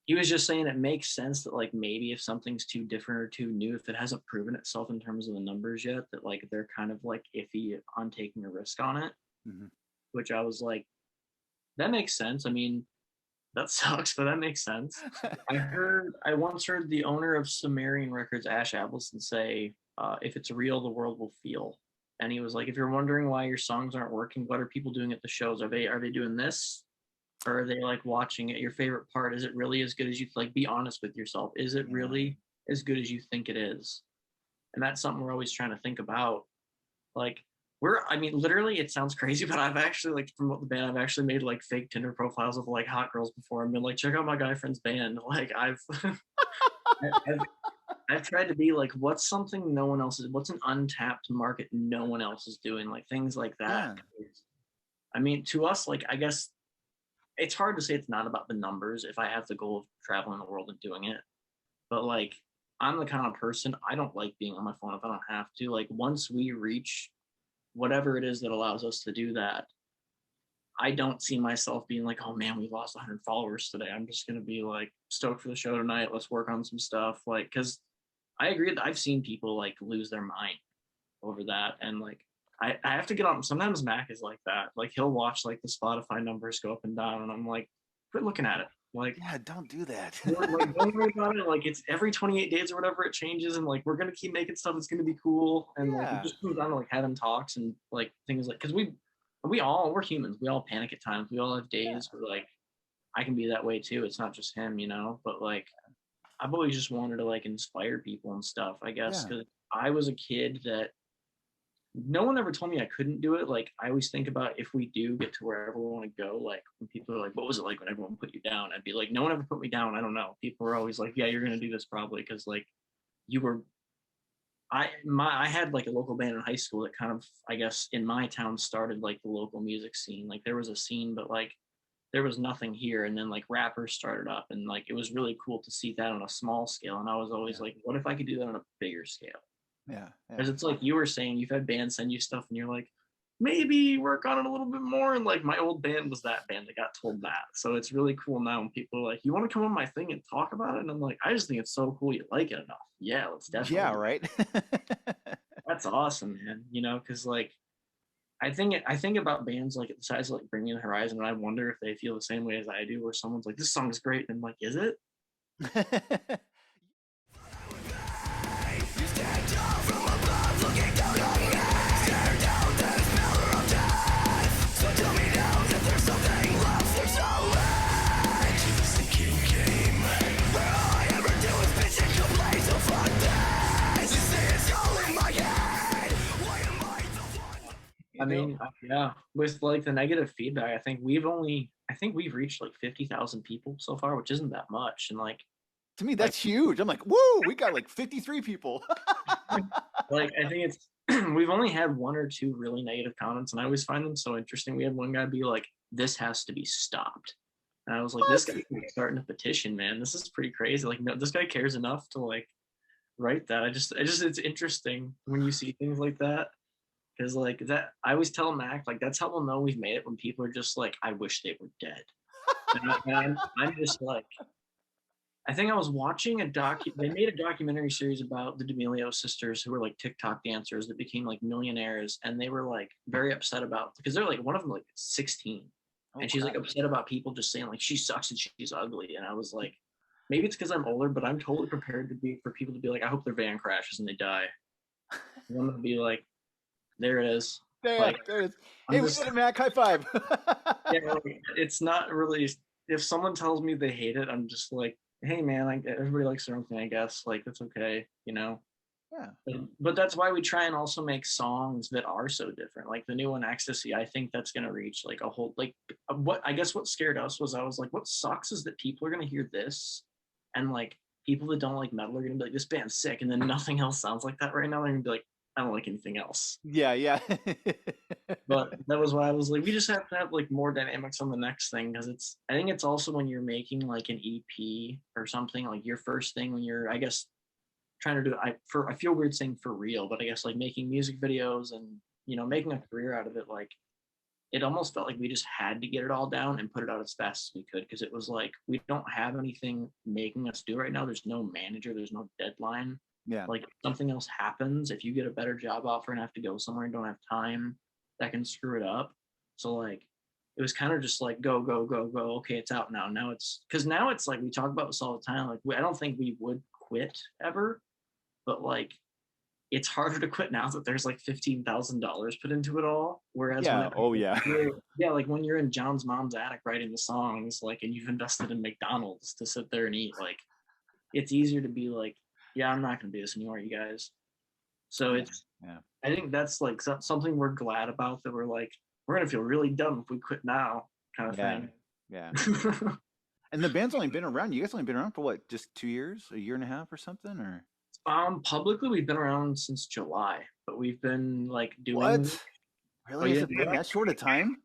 he was just saying it makes sense that like maybe if something's too different or too new, if it hasn't proven itself in terms of the numbers yet, that like they're kind of like iffy on taking a risk on it. Mm-hmm. Which I was like, that makes sense. I mean, that sucks, but that makes sense. I once heard the owner of Sumerian Records, Ash Appleton, say, if it's real, the world will feel. And he was like, if you're wondering why your songs aren't working, what are people doing at the shows? Are they doing this? Or are they like watching it? Your favorite part, is it really as good as you like? Be honest with yourself. Is it really as good as you think it is? And that's something we're always trying to think about. Like, I mean, literally, it sounds crazy, but I've actually, like, from the band, I've actually made like fake Tinder profiles of like hot girls before. I've been like, check out my guy friend's band. Like, I've tried to be like, what's something no one else is, what's an untapped market no one else is doing? Like things like that. Yeah. I mean, to us, like, I guess it's hard to say it's not about the numbers if I have the goal of traveling the world and doing it. But like, I'm the kind of person, I don't like being on my phone if I don't have to. Like, once we reach whatever it is that allows us to do that, I don't see myself being like, oh man, we lost 100 followers today. I'm just going to be like, stoked for the show tonight. Let's work on some stuff. Like, because I agree that I've seen people like lose their mind over that. And like, I have to get on. Sometimes Mac is like that. Like, he'll watch like the Spotify numbers go up and down. And I'm like, quit looking at it. Like, yeah, don't do that. like, don't worry about it. Like, it's every 28 days or whatever, it changes, and like, we're gonna keep making stuff that's gonna be cool. And like, it just comes down to like having talks and like things like, because we're humans. We all panic at times. We all have days where like, I can be that way too. It's not just him, you know. But like, I've always just wanted to like inspire people and stuff, I guess, because I was a kid that no one ever told me I couldn't do it. Like, I always think about if we do get to wherever we want to go, like when people are like, what was it like when everyone put you down? I'd be like, no one ever put me down. I don't know. People are always like, yeah, you're going to do this probably because like you were, I had like a local band in high school that kind of, I guess, in my town started like the local music scene. Like, there was a scene, but like there was nothing here. And then like rappers started up, and like it was really cool to see that on a small scale. And I was always like, what if I could do that on a bigger scale? Yeah. Because it's like you were saying, you've had bands send you stuff and you're like, maybe work on it a little bit more. And like, my old band was that band that got told that. So it's really cool now when people are like, you want to come on my thing and talk about it? And I'm like, I just think it's so cool you like it enough. Yeah, let's definitely. Yeah, right. That's awesome, man. You know, because like, I think about bands like the size of like Bring Me the Horizon, and I wonder if they feel the same way as I do, where someone's like, this song is great. And I'm like, is it? I mean, yeah, with like the negative feedback, I think we've reached like 50,000 people so far, which isn't that much. And like, to me, that's huge. I'm like, woo, we got like 53 people. Like, I think it's, we've only had one or two really negative comments, and I always find them so interesting. We had one guy be like, this has to be stopped. And I was like, this guy's starting a petition, man. This is pretty crazy. Like, no, this guy cares enough to like write that. It's interesting when you see things like that. Because like that, I always tell Mac, like, that's how we'll know we've made it, when people are just like, I wish they were dead. And I'm just like, I think I was watching they made a documentary series about the D'Amelio sisters, who were like TikTok dancers that became like millionaires. And they were like very upset about, because they're like, one of them like 16. And she's like upset about people just saying like, she sucks and she's ugly. And I was like, maybe it's because I'm older, but I'm totally prepared for people to be like, I hope their van crashes and they die. And I'm gonna be like, there it is. There it is. Hey, we did it, Mac. High five. Yeah, like, it's not really. If someone tells me they hate it, I'm just like, hey, man, like, everybody likes their own thing, I guess. Like, that's okay, you know? Yeah. But that's why we try and also make songs that are so different. Like the new one, Ecstasy, I think that's going to reach like a whole, like, what scared us was, I was like, what sucks is that people are going to hear this, and like people that don't like metal are going to be like, this band's sick. And then nothing else sounds like that right now. They're going to be like, I don't like anything else. Yeah. But that was why I was like, we just have to have like more dynamics on the next thing, because I think it's also when you're making like an EP or something, like your first thing when you're, I guess, trying to do I feel weird saying for real, but I guess like making music videos and, you know, making a career out of it, like it almost felt like we just had to get it all down and put it out as fast as we could, because it was like, we don't have anything making us do right now. There's no manager, there's no deadline. Yeah. Like, if something else happens, if you get a better job offer and have to go somewhere and don't have time, that can screw it up. So like, it was kind of just like go, go, go, go. Okay, it's out now. Now it's like we talk about this all the time. Like I don't think we would quit ever, but like it's harder to quit now that there's like $15,000 put into it all. Whereas like when you're in John's mom's attic writing the songs, like, and you've invested in McDonald's to sit there and eat, like, it's easier to be like, yeah, I'm not going to do this anymore, you guys. So I think that's like something we're glad about, that we're like, we're going to feel really dumb if we quit now, kind of thing. Yeah. And the band's only been around. You guys only been around for what, just 2 years, a year and a half or something, or? Publicly we've been around since July, but we've been like doing. What? Really? Has it been that short a time?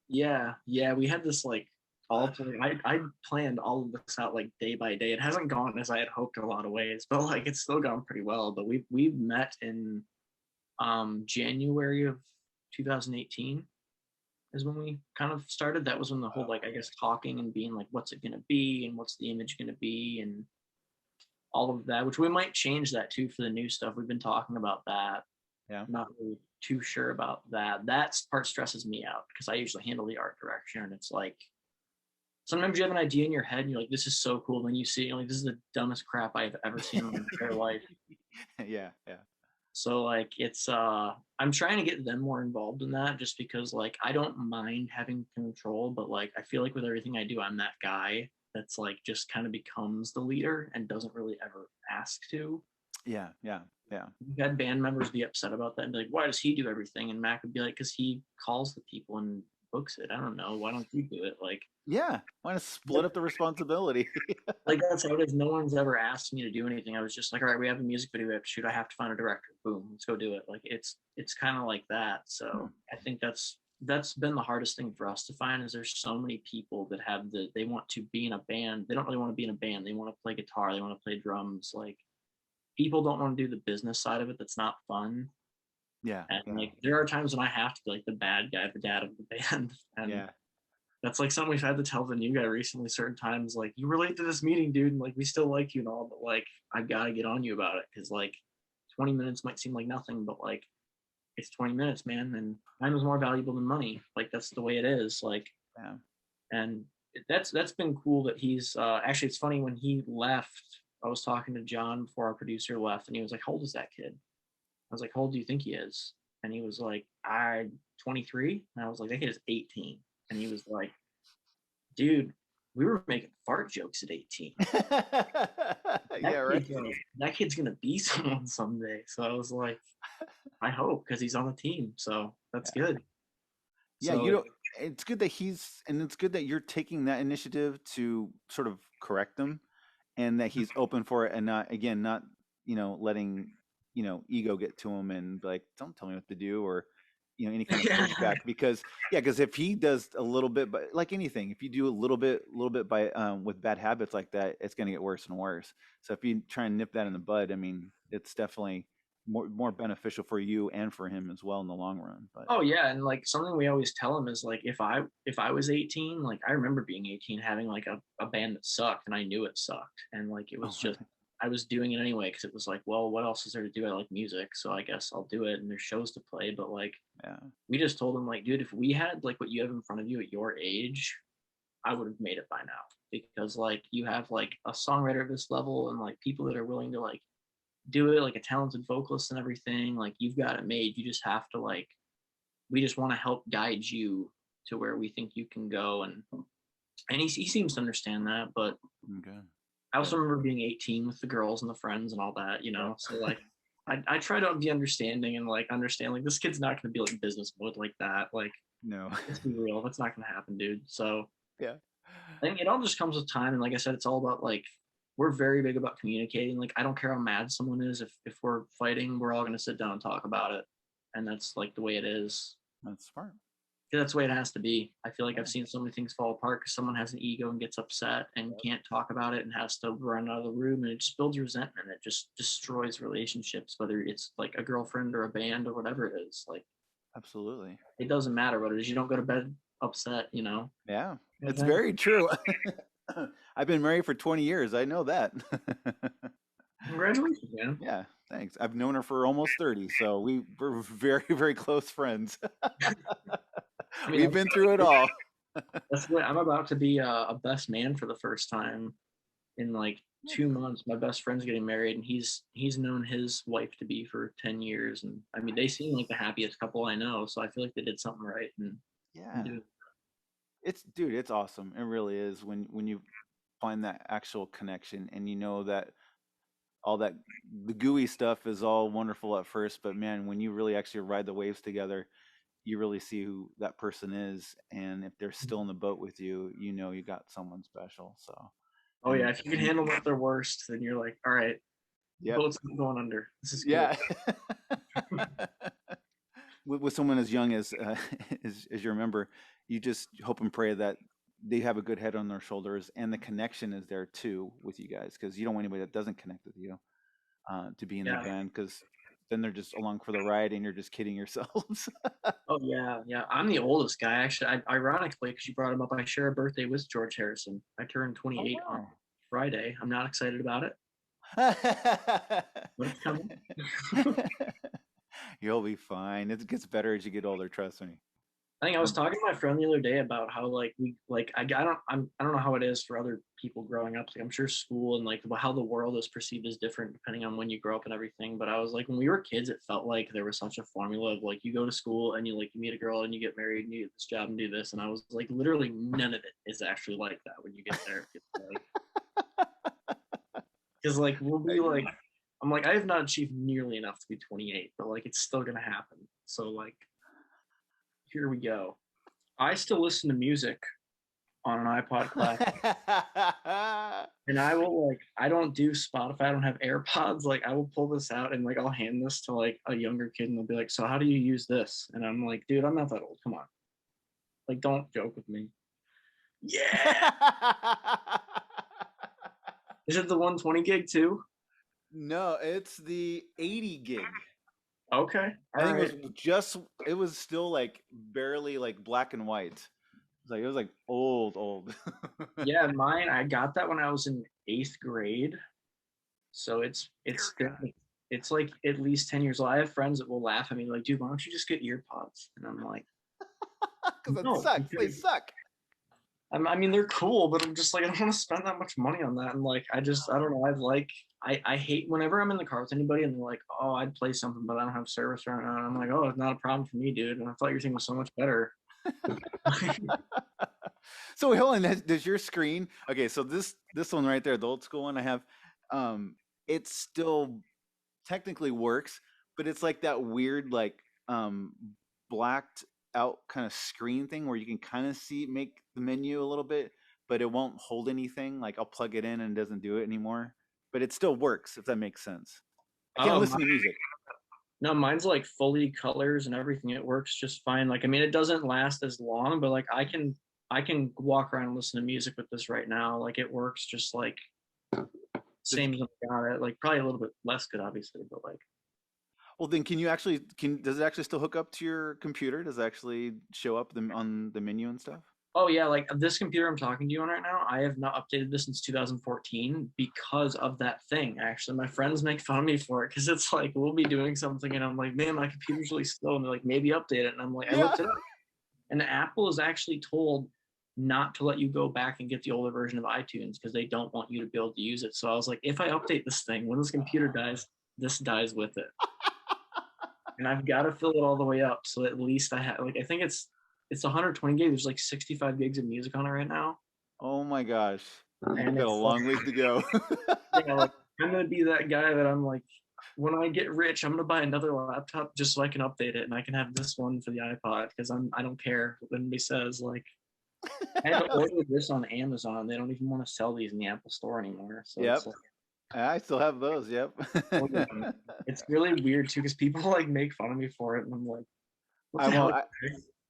Yeah. We had this like all. I planned all of this out like day by day. It hasn't gone as I had hoped in a lot of ways, but like it's still gone pretty well. But we've met in January of 2018 is when we kind of started. That was when the whole like I guess talking and being like, what's it gonna be and what's the image gonna be and all of that, which we might change that too for the new stuff. We've been talking about that. Yeah. Not really too sure about that. That part stresses me out because I usually handle the art direction, and it's like sometimes you have an idea in your head and you're like, this is so cool. Then you see it, you're like, this is the dumbest crap I've ever seen in my entire life. Yeah. So like it's I'm trying to get them more involved in that, just because like I don't mind having control, but like I feel like with everything I do, I'm that guy that's like just kind of becomes the leader and doesn't really ever ask to. Yeah. We've had band members be upset about that and be like, why does he do everything? And Mac would be like, because he calls the people and books it. I don't know. Why don't you do it? Like, yeah, why not split up the responsibility? Like that's how it is. No one's ever asked me to do anything. I was just like, all right, we have a music video we have to shoot. I have to find a director. Boom, let's go do it. Like it's kind of like that. So I think that's been the hardest thing for us to find, is there's so many people that have they want to be in a band. They don't really want to be in a band. They want to play guitar. They want to play drums. Like people don't want to do the business side of it. That's not fun. Yeah. And like there are times when I have to be like the bad guy, the dad of the band. And that's like something we've had to tell the new guy recently certain times, like, you were late to this meeting, dude, and like we still like you and all, but like I gotta get on you about it, because like 20 minutes might seem like nothing, but like it's 20 minutes, man, and time is more valuable than money. Like that's the way it is. Like and that's been cool that he's actually, it's funny, when he left, I was talking to John before our producer left, and he was like, how old is that kid? I was like, how old do you think he is? And he was like, 23. And I was like, that kid is 18. And he was like, dude, we were making fart jokes at 18. That kid's gonna be someone someday. So I was like, I hope, because he's on the team. So that's good. Yeah, so, it's good that it's good that you're taking that initiative to sort of correct them, and that he's open for it, and not letting ego get to him and be like, don't tell me what to do, or any kind of pushback. Because if he does a little bit, but like anything, if you do a little bit by with bad habits like that, it's going to get worse and worse. So if you try and nip that in the bud, I mean, it's definitely more beneficial for you and for him as well in the long run. But and like something we always tell him is like, if I was 18, like I remember being 18 having like a band that sucked, and I knew it sucked, and like it was just I was doing it anyway, because it was like, well, what else is there to do? I like music, so I guess I'll do it, and there's shows to play. But like we just told him, like, dude, if we had like what you have in front of you at your age, I would have made it by now, because like you have like a songwriter of this level, and like people that are willing to like do it, like a talented vocalist and everything. Like you've got it made. You just have to like, we just want to help guide you to where we think you can go. And he seems to understand that. But I also remember being 18 with the girls and the friends and all that, so like I try to be understanding and like understand, like, this kid's not going to be like business mode like that. Like, no, let's be real. That's not going to happen, dude. So I think it all just comes with time. And like I said, it's all about like, we're very big about communicating. Like, I don't care how mad someone is. If we're fighting, we're all going to sit down and talk about it. And that's like the way it is. That's smart. That's the way it has to be. I feel like I've seen so many things fall apart because someone has an ego and gets upset and can't talk about it and has to run out of the room, and it just builds resentment. It just destroys relationships, whether it's like a girlfriend or a band or whatever it is. Like, absolutely, it doesn't matter what it is. You don't go to bed upset, Yeah, it's very true. I've been married for 20 years. I know that. Congratulations, man. Yeah, thanks. I've known her for almost 30, so we're very, very close friends. We've been through it all. That's what I'm about to be a best man for the first time in like 2 months. My best friend's getting married, and he's known his wife to be for 10 years, and I mean they seem like the happiest couple I know. So I feel like they did something right, and Yeah. do it. It's awesome. It really is when you find that actual connection and you know that all that the gooey stuff is all wonderful at first, but man, when you really actually ride the waves together, you really see who that person is, and if they're still in the boat with you, you know you got someone special. So, Oh yeah, and if you can handle at their worst, then you're like, all right, yep, boat's not going under. This is cool. yeah. With someone as young as as you remember, you just hope and pray that they have a good head on their shoulders and the connection is there too with you guys, because you don't want anybody that doesn't connect with you to be in the Yeah. band, because then they're just along for the ride and you're just kidding yourselves. Oh yeah, yeah. I'm the oldest guy actually. Ironically, because you brought him up, I share a birthday with George Harrison. I turned 28 on wow. Friday. I'm not excited about it, but it's coming. You'll be fine. It gets better as you get older, trust me. I think I was talking to my friend the other day about how like we like I don't know how it is for other people growing up. Like I'm sure school and like how the world is perceived is different depending on when you grow up and everything. But I was like, when we were kids, it felt like there was such a formula of like you go to school and you meet a girl and you get married and you get this job and do this. And I was like, literally none of it is actually like that when you get there. Because like we'll be like, I'm like, I have not achieved nearly enough to be 28, but like it's still gonna happen. So like, here we go. I still listen to music on an iPod Classic. And I will like, I don't do Spotify, I don't have AirPods. Like I will pull this out and like I'll hand this to like a younger kid and they'll be like, so how do you use this? And I'm like, dude, I'm not that old. Come on. Like, don't joke with me. Yeah. Is it the 120 gig too? No, it's the 80 gig. Okay. I think it was still like barely like black and white. It was like old. Yeah, mine, I got that when I was in 8th grade. So it's like at least 10 years old. I have friends that will laugh at me like, dude, why don't you just get ear pods? And I'm like, because no, it sucks. They suck. I mean, they're cool, but I'm just like, I don't want to spend that much money on that. And like, I don't know. I hate whenever I'm in the car with anybody and they're like, oh, I'd play something, but I don't have service right now. And I'm like, oh, it's not a problem for me, dude. And I thought your thing was so much better. So hold on, does your screen? Okay, so this one right there, the old school one I have, it still technically works, but it's like that weird like blacked out kind of screen thing where you can kind of make the menu a little bit, but it won't hold anything. Like I'll plug it in and it doesn't do it anymore, but it still works, if that makes sense. I can't listen to music. No, mine's like fully colors and everything. It works just fine. Like, I mean, it doesn't last as long, but like I can walk around and listen to music with this right now. Like it works just like same as I got it. Like probably a little bit less good, obviously, but like. Well, then does it actually still hook up to your computer? Does it actually show up on the menu and stuff? Oh yeah, like this computer I'm talking to you on right now, I have not updated this since 2014 because of that thing. Actually, my friends make fun of me for it because it's like we'll be doing something and I'm like, man, my computer's really slow, and they're like, maybe update it, and I'm like, I looked it up, and Apple is actually told not to let you go back and get the older version of iTunes because they don't want you to be able to use it. So I was like, if I update this thing, when this computer dies, this dies with it, and I've got to fill it all the way up. So at least I have, like, I think it's 120 gigs. There's like 65 gigs of music on it right now. Oh my gosh. And got a long ways to go. Yeah, like, I'm going to be that guy that I'm like, when I get rich, I'm going to buy another laptop just so I can update it and I can have this one for the iPod because I don't care what anybody says. Like, I had to order this on Amazon. They don't even want to sell these in the Apple store anymore. So yep. It's like, I still have those. Yep. It's really weird too because people like make fun of me for it, and I'm like,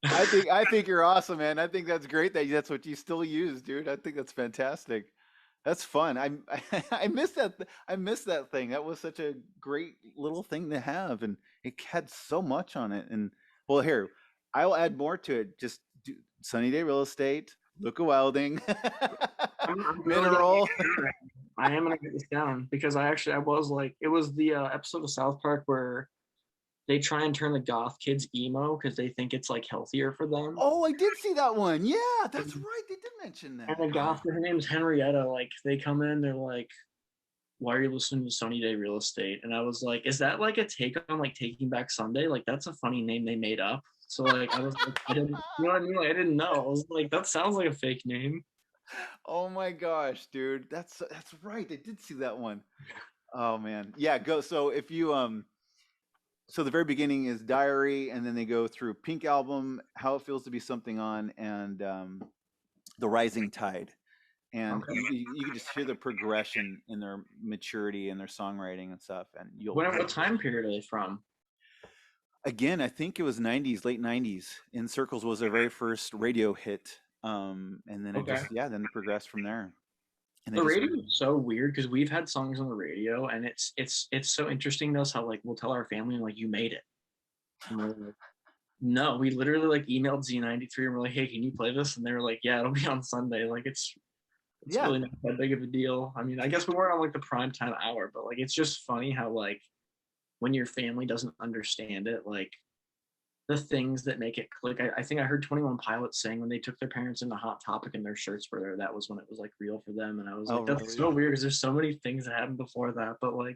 I think you're awesome, man. I think that's great that that's what you still use, dude. I think that's fantastic. That's fun. I miss that. I miss that thing. That was such a great little thing to have, and it had so much on it. And well, here I'll add more to it. Just do Sunny Day Real Estate, Luca Wilding, Mineral. I am gonna get this down because I was like, it was the episode of South Park where they try and turn the goth kids emo because they think it's like healthier for them. Oh, I did see that one. Yeah, that's right. They did mention that. And the goth, her name's Henrietta. Like they come in, they're like, "Why are you listening to Sunny Day Real Estate?" And I was like, "Is that like a take on like Taking Back Sunday? Like that's a funny name they made up." So like I was like, I didn't, you know what I mean? Like I didn't know. I was like, that sounds like a fake name. Oh my gosh, dude. That's right. I did see that one. Oh man. Yeah, go. So if you so the very beginning is Diary, and then they go through Pink Album, How It Feels to Be Something On, and The Rising Tide. And Okay. you can just hear the progression in their maturity and their songwriting and stuff. And you'll What time period are they from? again, I think it was 90s, late 90s. In Circles was their very first radio hit. And then it just then it progressed from there. And The radio is so weird because we've had songs on the radio, and it's so interesting to us how like we'll tell our family and like you made it. And we're like, no, we literally like emailed Z93 and we're like, hey, can you play this? And they were like, yeah, it'll be on Sunday. Like it's really not that big of a deal. I mean, I guess we weren't on like the prime time hour, but like it's just funny how like when your family doesn't understand it, like the things that make it click. I think I heard 21 Pilots saying when they took their parents into Hot Topic and their shirts were there, that was when it was like real for them. And I was like, that's so weird because there's so many things that happened before that. But like,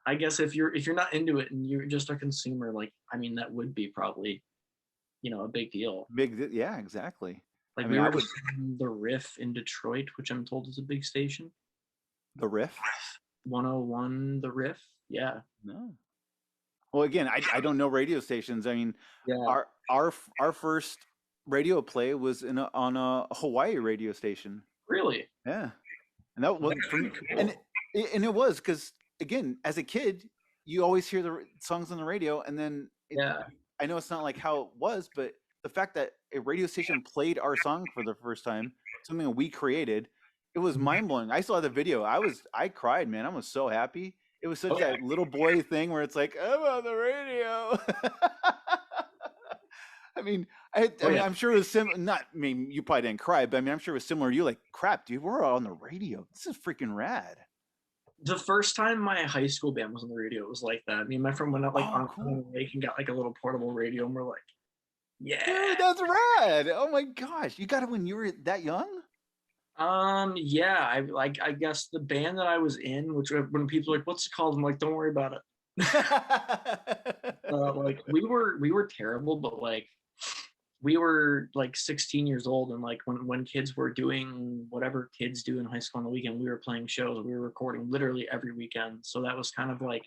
I guess if you're not into it and you're just a consumer, like, I mean, that would be probably, you know, a big deal. Yeah, exactly. Like we were on the Riff in Detroit, which I'm told is a big station. The Riff? 101 The Riff? Yeah. No. Well, again, I don't know radio stations. I mean, our first radio play was on a Hawaii radio station. Really? Yeah, and that was cool. and it was because again, as a kid, you always hear the songs on the radio, and then I know it's not like how it was, but the fact that a radio station played our song for the first time, something we created, it was mind blowing. I saw the video. I cried, man. I was so happy. It was such that little boy thing where it's like, I'm on the radio. I mean, I'm sure it was similar. I mean, you probably didn't cry, but I mean, I'm sure it was similar to you. Like, crap, dude, we're on the radio. This is freaking rad. The first time my high school band was on the radio, it was like that. I mean, my friend went out like on the lake and got like a little portable radio, and we're like, yeah, dude, that's rad. Oh my gosh, you got it when you were that young? Yeah, I guess the band that I was in, which when people are like, what's it called? I'm like, don't worry about it. Like we were terrible, but like we were like 16 years old, and like when kids were doing whatever kids do in high school on the weekend, we were playing shows. We were recording literally every weekend. So that was kind of like,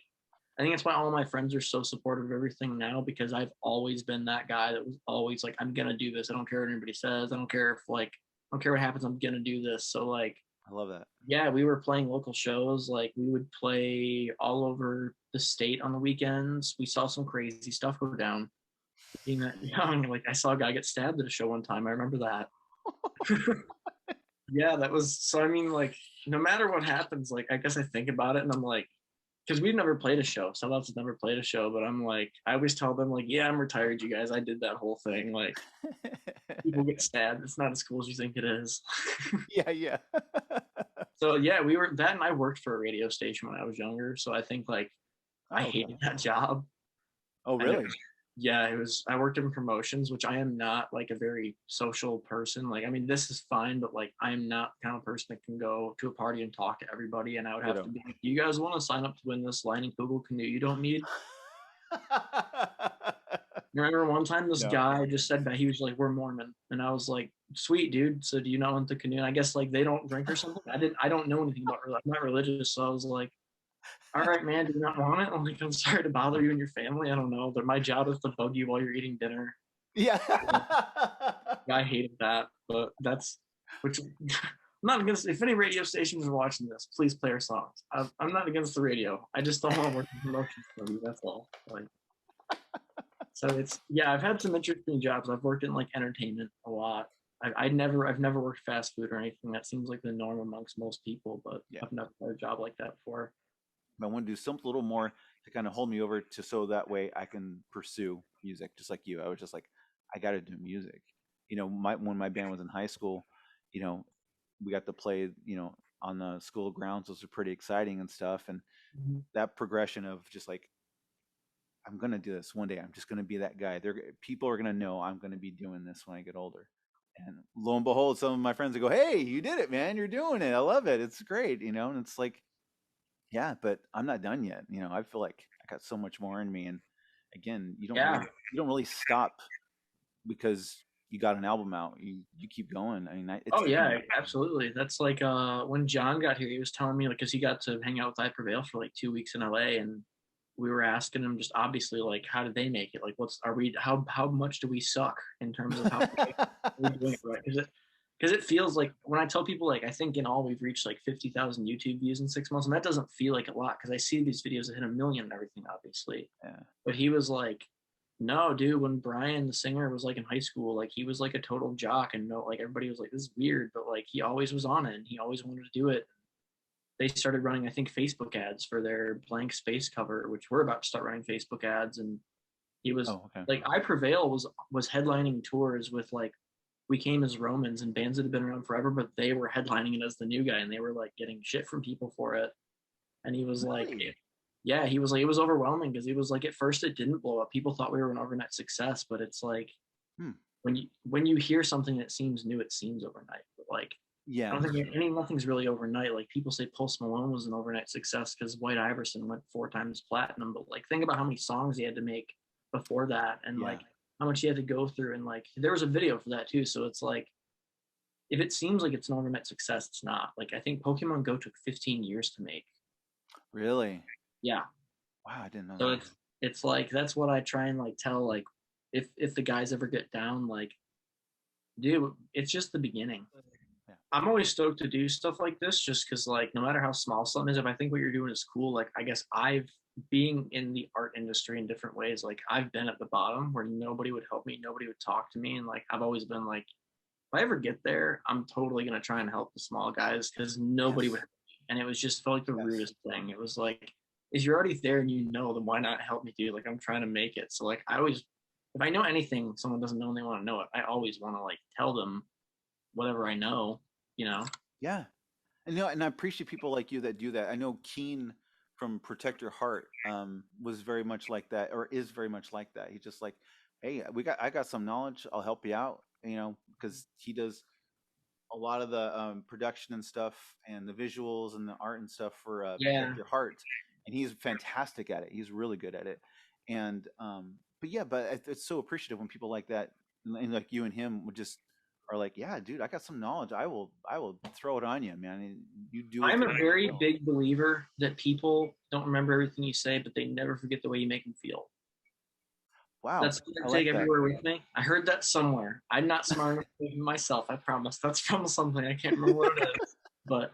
I think that's why all my friends are so supportive of everything now, because I've always been that guy that was always like, I'm gonna do this. I don't care what anybody says. I don't care what happens. I'm gonna do this. So like, I love that. Yeah, we were playing local shows. Like we would play all over the state on the weekends. We saw some crazy stuff go down. Being that young, like I saw a guy get stabbed at a show one time. I remember that. Yeah, that was so. I mean, like no matter what happens, like I guess I think about it and I'm like, because we've never played a show. Sellouts has never played a show, but I'm like, I always tell them like, yeah, I'm retired, you guys. I did that whole thing. Like, people get stabbed. It's not as cool as you think it is. Yeah. So yeah, we were that, and I worked for a radio station when I was younger. So I think like I hated that job. Oh, really? Yeah, I worked in promotions, which I am not like a very social person. Like, I mean, this is fine, but like, I'm not the kind of person that can go to a party and talk to everybody. And I would have to be like, you guys want to sign up to win this Lining Kugel canoe you don't need? Remember one time this guy just said that he was like, we're Mormon. And I was like, sweet, dude. So do you not want the canoe? And I guess like they don't drink or something. I don't know anything about I'm not religious. So I was like, all right, man, do you not want it? I'm like, I'm sorry to bother you and your family. I don't know, but my job is to bug you while you're eating dinner. Yeah. I hated that, but which I'm not against. If any radio stations are watching this, please play our songs. I'm not against the radio. I just don't want to work in promotions for you. That's all. Like, so I've had some interesting jobs. I've worked in like entertainment a lot. I've never worked fast food or anything. That seems like the norm amongst most people, but I've never had a job like that before. I want to do something a little more to kind of hold me over so that way I can pursue music just like you. I was just like, I got to do music. You know, when my band was in high school, you know, we got to play, you know, on the school grounds. Those are pretty exciting and stuff. And that progression of just like, I'm gonna do this one day. I'm just gonna be that guy. People are gonna know I'm gonna be doing this when I get older. And lo and behold, some of my friends will go, "Hey, you did it, man! You're doing it. I love it. It's great." And it's like, yeah, but I'm not done yet. I feel like I got so much more in me. And again, you don't really stop because you got an album out. You keep going. I mean, Oh yeah, absolutely. That's like when John got here, he was telling me, like, because he got to hang out with Prevail for like 2 weeks in LA, and we were asking him just obviously like, how did they make it? Like, how much do we suck in terms of how we're doing it right? Because it feels like when I tell people, like, I think in all we've reached like 50,000 YouTube views in 6 months, and that doesn't feel like a lot because I see these videos that hit 1 million and everything, obviously. Yeah. But he was like, no, dude, when Brian, the singer, was like in high school, like he was like a total jock, and like everybody was like, this is weird, but like he always was on it and he always wanted to do it. They started running, I think, Facebook ads for their Blank Space cover, which we're about to start running Facebook ads. And he was like, Prevail was headlining tours with like We Came as Romans and bands that had been around forever, but they were headlining it as the new guy, and they were like getting shit from people for it. And he was like, yeah, he was like, it was overwhelming because he was like, at first it didn't blow up. People thought we were an overnight success, but it's like when you hear something that seems new, it seems overnight. But like, yeah, I don't think nothing's really overnight. Like people say Post Malone was an overnight success because White Iverson went 4 times platinum, but like think about how many songs he had to make before that, and like how much he had to go through, and like there was a video for that too. So it's like, if it seems like it's an overnight success, it's not. Like I think Pokemon Go took 15 years to make. Really? Yeah. Wow, I didn't know so that. it's like, that's what I try and like tell, like if the guys ever get down, like, dude, it's just the beginning. Yeah. I'm always stoked to do stuff like this just because like no matter how small something is, if I think what you're doing is cool, like I guess being in the art industry in different ways, like I've been at the bottom where nobody would help me, nobody would talk to me, and like I've always been like, if I ever get there, I'm totally gonna try and help the small guys because nobody would help me. And it was just felt like the rudest thing. It was like, if you're already there and then why not help me, dude? Like I'm trying to make it. So like I always, if I know anything someone doesn't know and they want to know it, I always want to like tell them whatever I know, Yeah. And I appreciate people like you that do that. I know Keen from Protect Your Heart was very much like that, or is very much like that. He's just like, hey, I got some knowledge, I'll help you out, because he does a lot of the production and stuff and the visuals and the art and stuff for Protect Your Heart, and he's fantastic at it. He's really good at it. And but it's so appreciative when people like that, and like you and him would just are like, yeah, dude, I got some knowledge. I will throw it on you, man. And you do. I'm a very big believer that people don't remember everything you say, but they never forget the way you make them feel. Wow. That's what I take everywhere with me. I heard that somewhere. I'm not smart enough to even myself, I promise. That's from something. I can't remember what it is. But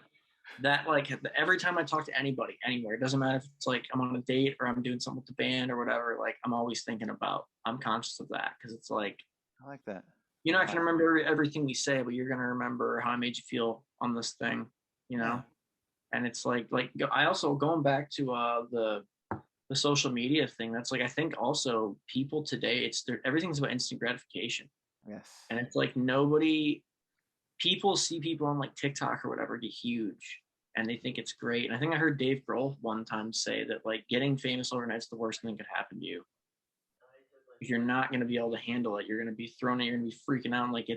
that, like, every time I talk to anybody, anywhere, it doesn't matter if it's like I'm on a date or I'm doing something with the band or whatever, like I'm always thinking about, I'm conscious of that because it's like, I like that. You're not going to remember everything we say, but you're going to remember how I made you feel on this thing, Yeah. And it's like I also, going back to the social media thing, that's like, I think also people today, everything's about instant gratification. Yes. And it's like people see people on like TikTok or whatever get huge and they think it's great. And I think I heard Dave Grohl one time say that like getting famous overnight is the worst thing that could happen to you. You're not going to be able to handle it. You're going to be thrown in, you're going to be freaking out. And like,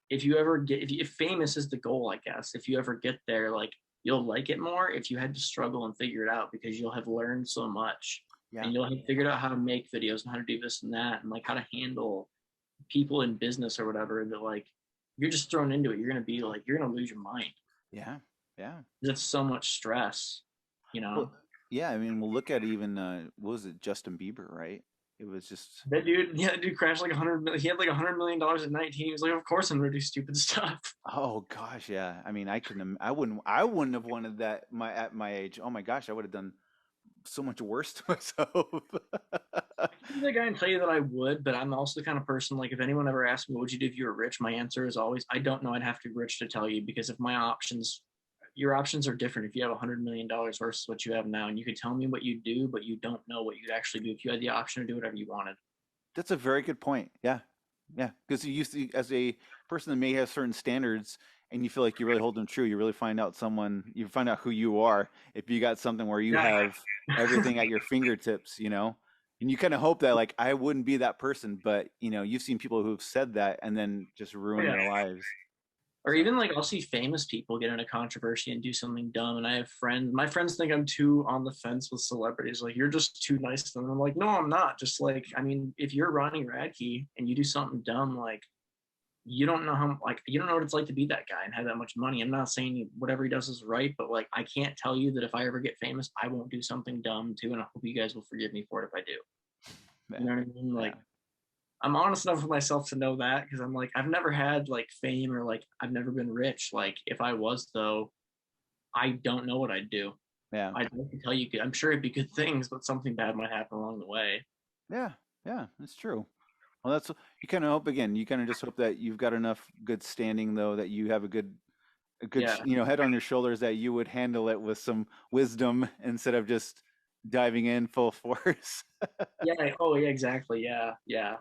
if famous is the goal, I guess, if you ever get there, like you'll like it more if you had to struggle and figure it out, because you'll have learned so much. And you'll have figured out how to make videos and how to do this and that, and like how to handle people in business or whatever, that like, you're just thrown into it. You're going to be like, you're going to lose your mind. Yeah. Yeah. That's so much stress, Well, yeah. I mean, we'll look at even, what was it? Justin Bieber, right? It was just that dude. Yeah, that dude crashed like 100 million. He had like $100 million at 19. He was like, of course I'm gonna do stupid stuff. Oh gosh, yeah. I mean, I wouldn't have wanted that at my age. Oh my gosh, I would have done so much worse to myself. I'm the guy and tell you that I would, but I'm also the kind of person, like, if anyone ever asked me what would you do if you were rich, my answer is always, I don't know. I'd have to be rich to tell you, because if your options are different if you have $100 million versus what you have now. And you could tell me what you do, but you don't know what you'd actually do if you had the option to do whatever you wanted. That's a very good point. Yeah. Yeah. Because you used to, as a person that may have certain standards and you feel like you really hold them true, you really find out who you are if you got something where you have everything at your fingertips, And you kind of hope that like I wouldn't be that person, but you know, you've seen people who've said that and then just ruin their lives. Or even like I'll see famous people get in a controversy and do something dumb, and I have my friends think I'm too on the fence with celebrities. Like, you're just too nice to them. I'm like, no, I'm not. Just like, I mean, if you're Ronnie Radke and you do something dumb, like, you don't know how, like, you don't know what it's like to be that guy and have that much money. I'm not saying whatever he does is right, but like, I can't tell you that if I ever get famous, I won't do something dumb too, and I hope you guys will forgive me for it if I do. You know what I mean? Like, I'm honest enough with myself to know that, because I'm like, I've never had like fame, or like I've never been rich. Like, if I was, though, I don't know what I'd do. Yeah. I can tell you, I'm sure it'd be good things, but something bad might happen along the way. Yeah, that's true. Well, that's, you kind of hope, again, you kind of just hope that you've got enough good standing, though, that you have a good you know, head on your shoulders, that you would handle it with some wisdom instead of just diving in full force. Yeah. Oh, yeah. Exactly. Yeah. Yeah.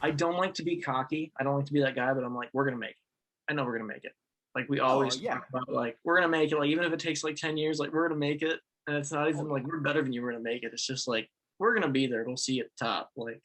I don't like to be cocky. I don't like to be that guy, but I'm like, we're gonna make it. I know we're gonna make it. Like, we always talk about, like, we're gonna make it. Like, even if it takes like 10 years, like, we're gonna make it. And it's not even like we're better than you, we're gonna make it. It's just like, we're gonna be there. We'll see you at the top. Like,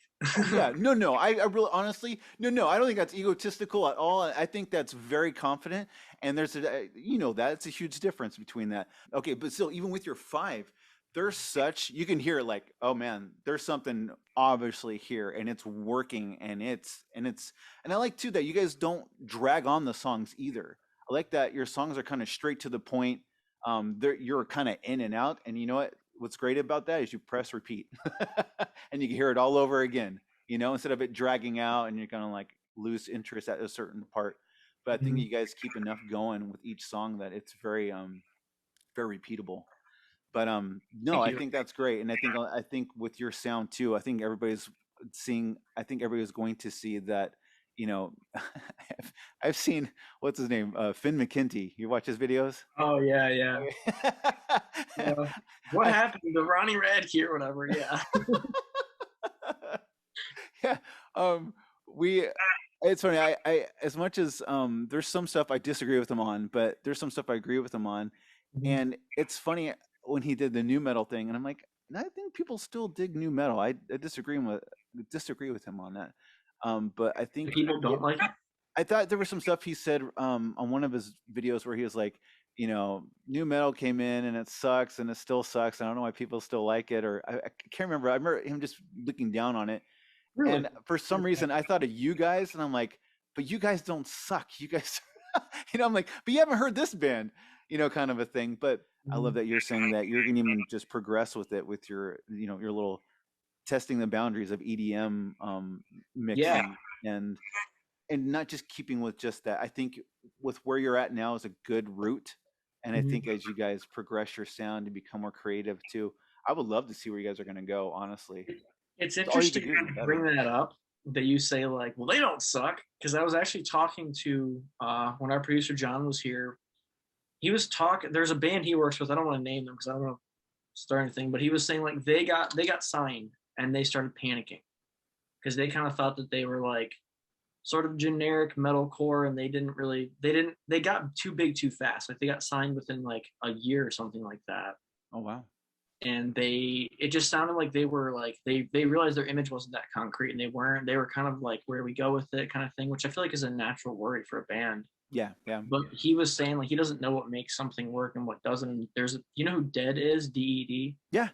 yeah, no. I really, honestly, no. I don't think that's egotistical at all. I think that's very confident. And there's you know, that's a huge difference between that. Okay, but still, even with your 5, there's such, you can hear like, oh man, there's something obviously here, and it's working, and I like too that you guys don't drag on the songs either. I like that your songs are kind of straight to the point. You're kind of in and out, and you know what's great about that is you press repeat and you can hear it all over again, you know, instead of it dragging out and you're gonna like lose interest at a certain part. But I think you guys keep enough going with each song that it's very very repeatable. But no, I think that's great. And I think with your sound too, I think everybody's going to see that, you know. I've seen, what's his name, Finn McKenty. You watch his videos? oh yeah, yeah. What happened to Ronnie Radke or whatever? Yeah. Yeah. It's funny. I as much as there's some stuff I disagree with him on, but there's some stuff I agree with him on. And it's funny when he did the new metal thing, and I'm like, I think people still dig new metal. I disagree with him on that. But I think People don't like it. I thought there was some stuff he said on one of his videos where he was like, you know, new metal came in and it sucks and it still sucks. I don't know why people still like it, or I can't remember. I remember him just looking down on it. Really? And for some reason, I thought of you guys, and I'm like, but you guys don't suck. You guys, you know, I'm like, but you haven't heard this band, you know, kind of a thing. But I love that you're saying that you're going to even just progress with it, with your, you know, your little testing the boundaries of EDM mixing, and not just keeping with just that. I think with where you're at now is a good route. And I think as you guys progress your sound and become more creative too, I would love to see where you guys are going to go, honestly. It's interesting to bring that up, that you say like, well, they don't suck. Because I was actually talking to, when our producer John was here, he was talking, there's a band he works with, I don't want to name them because I don't want to start anything, but he was saying like they got signed and they started panicking because they kind of thought that they were like sort of generic metalcore, and they got too big too fast. Like, they got signed within like a year or something like that. Oh wow. And it just sounded like they were like, they realized their image wasn't that concrete, and they were kind of like, where do we go with it kind of thing, which I feel like is a natural worry for a band. Yeah. But he was saying like he doesn't know what makes something work and what doesn't. And you know who Dead is? DED. Yeah.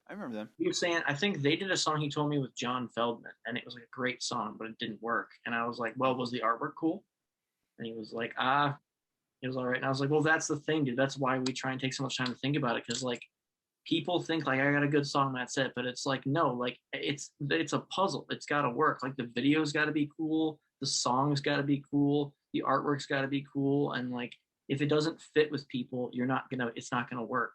I remember them. He was saying, I think they did a song, he told me, with John Feldman, and it was like a great song, but it didn't work. And I was like, well, was the artwork cool? And he was like, it was all right. And I was like, well, that's the thing, dude. That's why we try and take so much time to think about it, because like people think like I got a good song, that's it. But it's like, no, like it's a puzzle. It's got to work. Like the video's got to be cool, the song's got to be cool, the artwork's got to be cool, and like if it doesn't fit with people, it's not gonna work.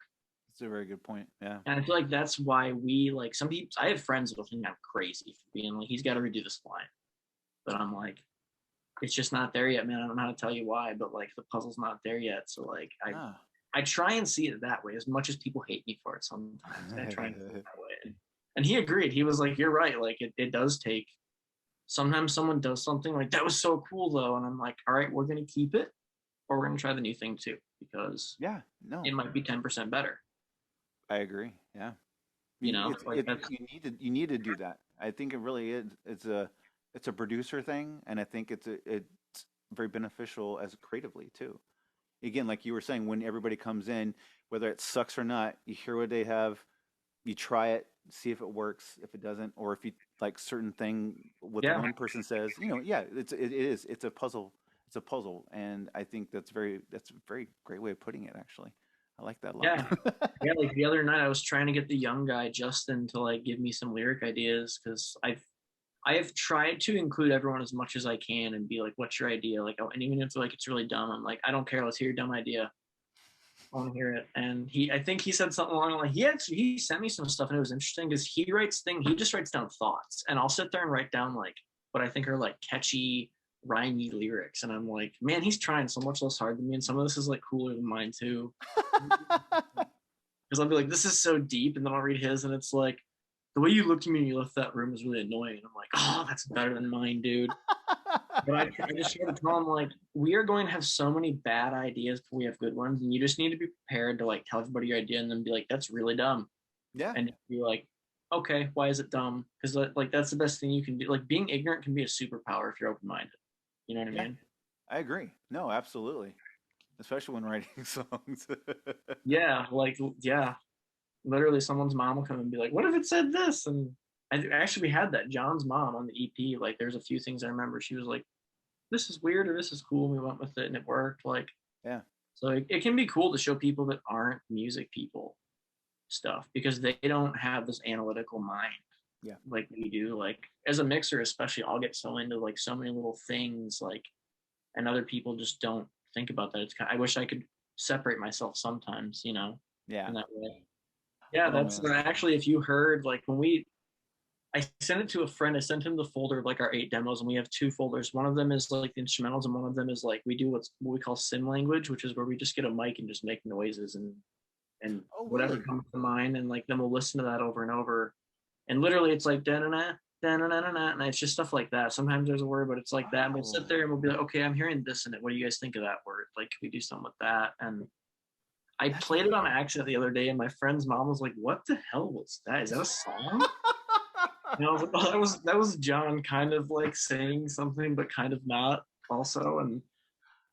That's a very good point. Yeah. And I feel like that's why we, like, some people, I have friends that will think I'm crazy for being like, he's got to redo this line. but I'm like, it's just not there yet, man. I don't know how to tell you why, but like the puzzle's not there yet. So like I try and see it that way, as much as people hate me for it sometimes. I try and see it that way. And he agreed. He was like, you're right. Like it does take, sometimes someone does something like, that was so cool though. And I'm like, all right, we're going to keep it, or we're going to try the new thing too, because it might be 10% better. I agree. Yeah. You know, you need to do that. I think it really is. It's a producer thing, and I think it's very beneficial as creatively too. Again, like you were saying, when everybody comes in, whether it sucks or not, you hear what they have, you try it, see if it works. If it doesn't, or if you like certain thing what the one person says, you know, it's a puzzle. It's a puzzle, and I think that's a very great way of putting it. Actually, I like that a lot. Yeah. Like the other night, I was trying to get the young guy Justin to like give me some lyric ideas, because I have tried to include everyone as much as I can and be like, what's your idea? Like, and even if like it's really dumb, I'm like, I don't care. Let's hear your dumb idea. I want to hear it. And I think he said something along like, he sent me some stuff, and it was interesting because he just writes down thoughts, and I'll sit there and write down like what I think are like catchy, rhymey lyrics. And I'm like, man, he's trying so much less hard than me. And some of this is like cooler than mine too. Because I'll be like, this is so deep. And then I'll read his, and it's like, the way you looked at me when you left that room is really annoying. And I'm like, oh, that's better than mine, dude. But I just try to tell him, like, we are going to have so many bad ideas before we have good ones. And you just need to be prepared to, like, tell everybody your idea and then be like, that's really dumb. Yeah. And be like, okay, why is it dumb? Because, like, that's the best thing you can do. Like, being ignorant can be a superpower if you're open-minded. You know what I mean? I agree. No, absolutely. Especially when writing songs. Literally someone's mom will come and be like, what if it said this? And we had that. John's mom on the EP, like there's a few things I remember. She was like, this is weird, or this is cool. And we went with it and it worked. Like, yeah. So it can be cool to show people that aren't music people stuff, because they don't have this analytical mind. Yeah. Like we do. Like as a mixer, especially, I'll get so into like so many little things, like, and other people just don't think about that. It's I wish I could separate myself sometimes, you know, in that way. Yeah, that's actually, if you heard, like when I sent it to a friend, I sent him the folder of like our 8 demos, and we have 2 folders. One of them is like the instrumentals, and one of them is like we do what we call sim language, which is where we just get a mic and just make noises and whatever comes to mind, and like then we'll listen to that over and over. And literally it's like da-na-na, da-na-na-na-na, and it's just stuff like that. Sometimes there's a word, but it's like that. And we'll sit there and we'll be like, okay, I'm hearing this in it. What do you guys think of that word? Like, can we do something with that? And I played it on accident the other day, and my friend's mom was like, what the hell was that? Is that a song? And I was like, oh, that was John kind of like saying something, but kind of not also.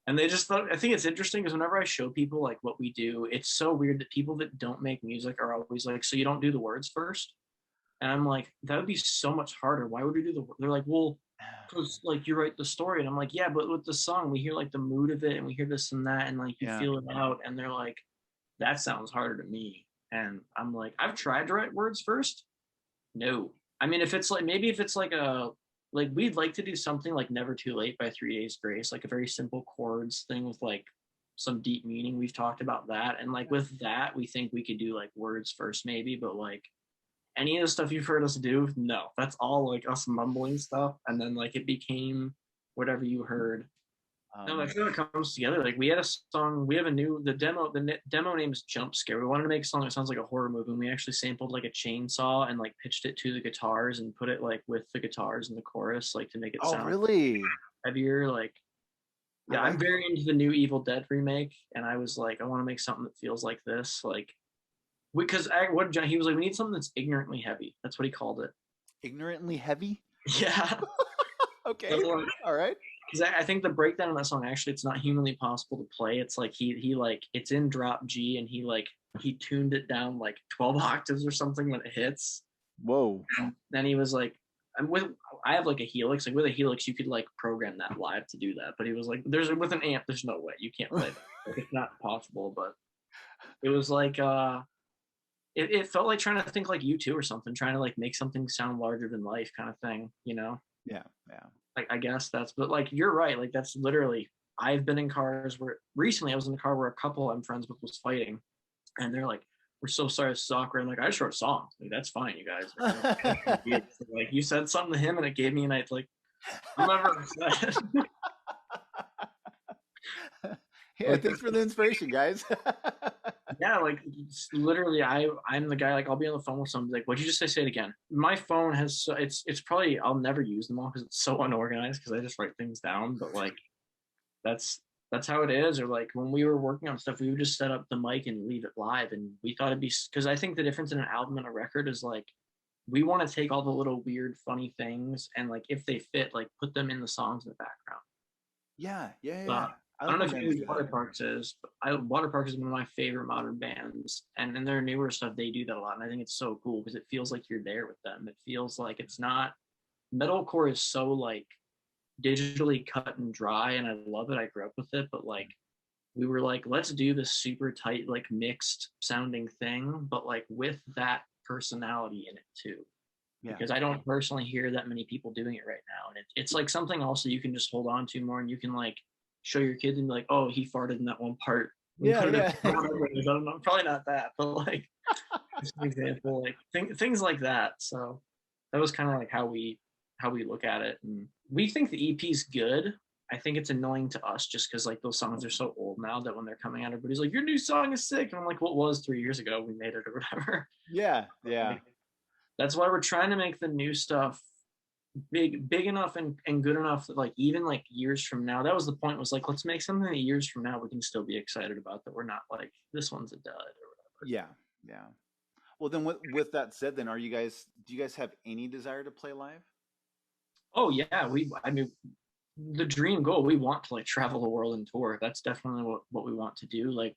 And they just thought, I think it's interesting because whenever I show people like what we do, it's so weird that people that don't make music are always like, so you don't do the words first? And I'm like, that would be so much harder. Why would we do the words? They're like, well, because like you write the story. And I'm like, yeah, but with the song, we hear like the mood of it, and we hear this and that, and like you feel it out. And they're like, that sounds harder to me. And I'm like, I've tried to write words first. No. I mean, if it's like, maybe if it's like we'd like to do something like Never Too Late by 3 Days Grace, like a very simple chords thing with like some deep meaning. We've talked about that. And like with that, we think we could do like words first maybe, but like any of the stuff you've heard us do, no, that's all like us mumbling stuff. And then like it became whatever you heard. No, I feel it comes together. Like we had a song, we have the demo name is Jump Scare. We wanted to make a song that sounds like a horror movie, and we actually sampled like a chainsaw and like pitched it to the guitars and put it like with the guitars in the chorus, like to make it sound really heavier. Like, yeah, I'm very into the new Evil Dead remake, and I was like, I want to make something that feels like this, like, because he was like, we need something that's ignorantly heavy. That's what he called it. Ignorantly heavy? Yeah. Okay. So, all right. Because I think the breakdown of that song, actually, it's not humanly possible to play. It's like he like it's in drop G, and he tuned it down like 12 octaves or something when it hits. Whoa. And then he was like, I have like a Helix. Like with a Helix, you could like program that live to do that. But he was like, with an amp, there's no way you can't play that. Like, it's not possible. But it was like it felt like trying to think like U2 or something, trying to like make something sound larger than life kind of thing, you know? Yeah. Like, I guess but like, you're right. Like, that's literally, I've been in cars where recently I was in a car where a couple I'm friends with was fighting, and they're like, we're so sorry it's so awkward. I'm like, I just wrote songs. Like, that's fine, you guys. Like, you said something to him and it gave me a night. Like, I'm never upset. Yeah, thanks for the inspiration, guys. Yeah, like literally, I'm the guy. Like, I'll be on the phone with somebody. Like, what'd you just say? Say it again. My phone has it's probably I'll never use them all because it's so unorganized because I just write things down. But like that's how it is. Or like when we were working on stuff, we would just set up the mic and leave it live. And we thought it'd be because I think the difference in an album and a record is like we want to take all the little weird, funny things and like if they fit, like put them in the songs in the background. Yeah. I don't know if you know who Water Parks is, but Water Parks is one of my favorite modern bands. And in their newer stuff, they do that a lot. And I think it's so cool because it feels like you're there with them. It feels like it's not, metalcore is so like digitally cut and dry. And I love it. I grew up with it. But like, we were like, let's do this super tight, like mixed sounding thing, but like with that personality in it too. Yeah. Because I don't personally hear that many people doing it right now. And it's like something also you can just hold on to more and you can like, show your kids and be like, oh, he farted in that one part. Yeah. I don't know, probably not that, but like just an example, like things like that. So that was kind of like how we look at it. And we think the EP's good. I think it's annoying to us just because like those songs are so old now that when they're coming out, everybody's like, your new song is sick. And I'm like, what was 3 years ago? We made it or whatever. Yeah. Like, that's why we're trying to make the new stuff big enough and good enough that like even like years from now, that was the point, was like let's make something that years from now we can still be excited about, that we're not like this one's a dud or whatever. Yeah. Well, then with that said, then do you guys have any desire to play live? Oh yeah, I mean the dream goal, we want to like travel the world and tour. That's definitely what we want to do. Like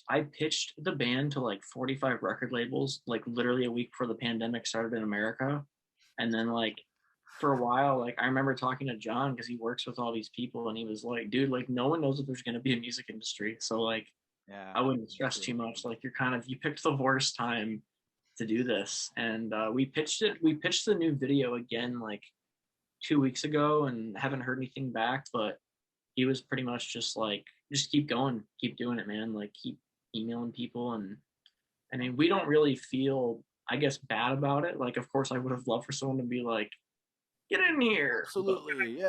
I pitched the band to like 45 record labels like literally a week before the pandemic started in America. And then like for a while, like I remember talking to John because he works with all these people and he was like, dude, like no one knows if there's going to be a music industry. So like, I wouldn't stress too much. Like you picked the worst time to do this. And we pitched the new video again, like 2 weeks ago and haven't heard anything back, but he was pretty much just like, just keep going, keep doing it, man. Like keep emailing people. And I mean, we don't really feel, I guess, bad about it. Like, of course, I would have loved for someone to be like, get in here. Absolutely,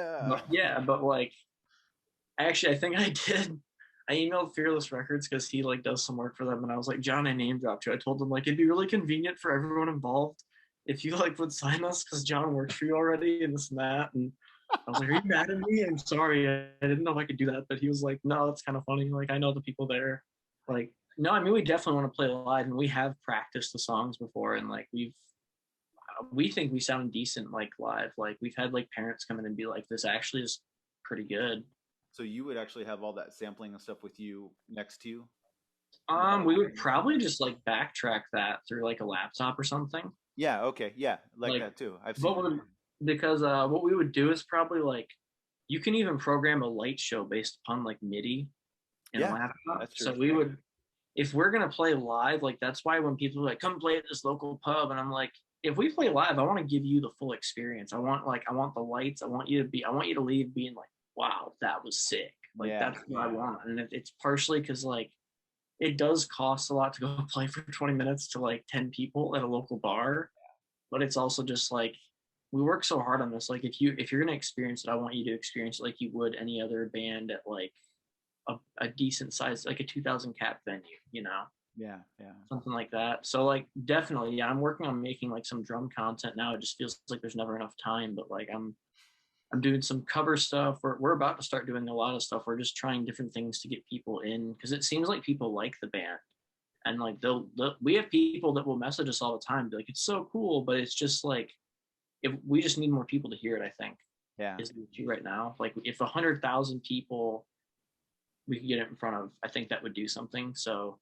but like, actually, I think I did. I emailed Fearless Records because he like does some work for them, and I was like, John, I name dropped you. I told him like it'd be really convenient for everyone involved if you like would sign us because John works for you already and this and that. And I was like, are you mad at me? I'm sorry, I didn't know if I could do that. But he was like, no, that's kind of funny. Like, I know the people there. Like, no, I mean, we definitely want to play live, and we have practiced the songs before, and like we think we sound decent like live. Like we've had like parents come in and be like, this actually is pretty good. So you would actually have all that sampling and stuff with you next to you? We would probably just like backtrack that through like a laptop or something. Yeah, okay. Yeah, like that too. I've seen because what we would do is probably like you can even program a light show based upon like MIDI in a laptop. That's true. So we would, if we're gonna play live, like that's why when people are like, come play at this local pub, and I'm like, if we play live, I want to give you the full experience. I want the lights. I want you to leave being like, wow, that was sick. Like that's what I want. And it's partially because like it does cost a lot to go play for 20 minutes to like 10 people at a local bar, but it's also just like we work so hard on this. Like if you're gonna experience it, I want you to experience it like you would any other band at like a decent size, like a 2,000 cap venue, you know? Yeah. Something like that. So like definitely, I'm working on making like some drum content now. It just feels like there's never enough time, but like I'm doing some cover stuff. We're about to start doing a lot of stuff. We're just trying different things to get people in because it seems like people like the band, and like we have people that will message us all the time, be like, it's so cool, but it's just like if we just need more people to hear it. I think is the issue right now. Like if 100,000 people we could get it in front of, I think that would do something. So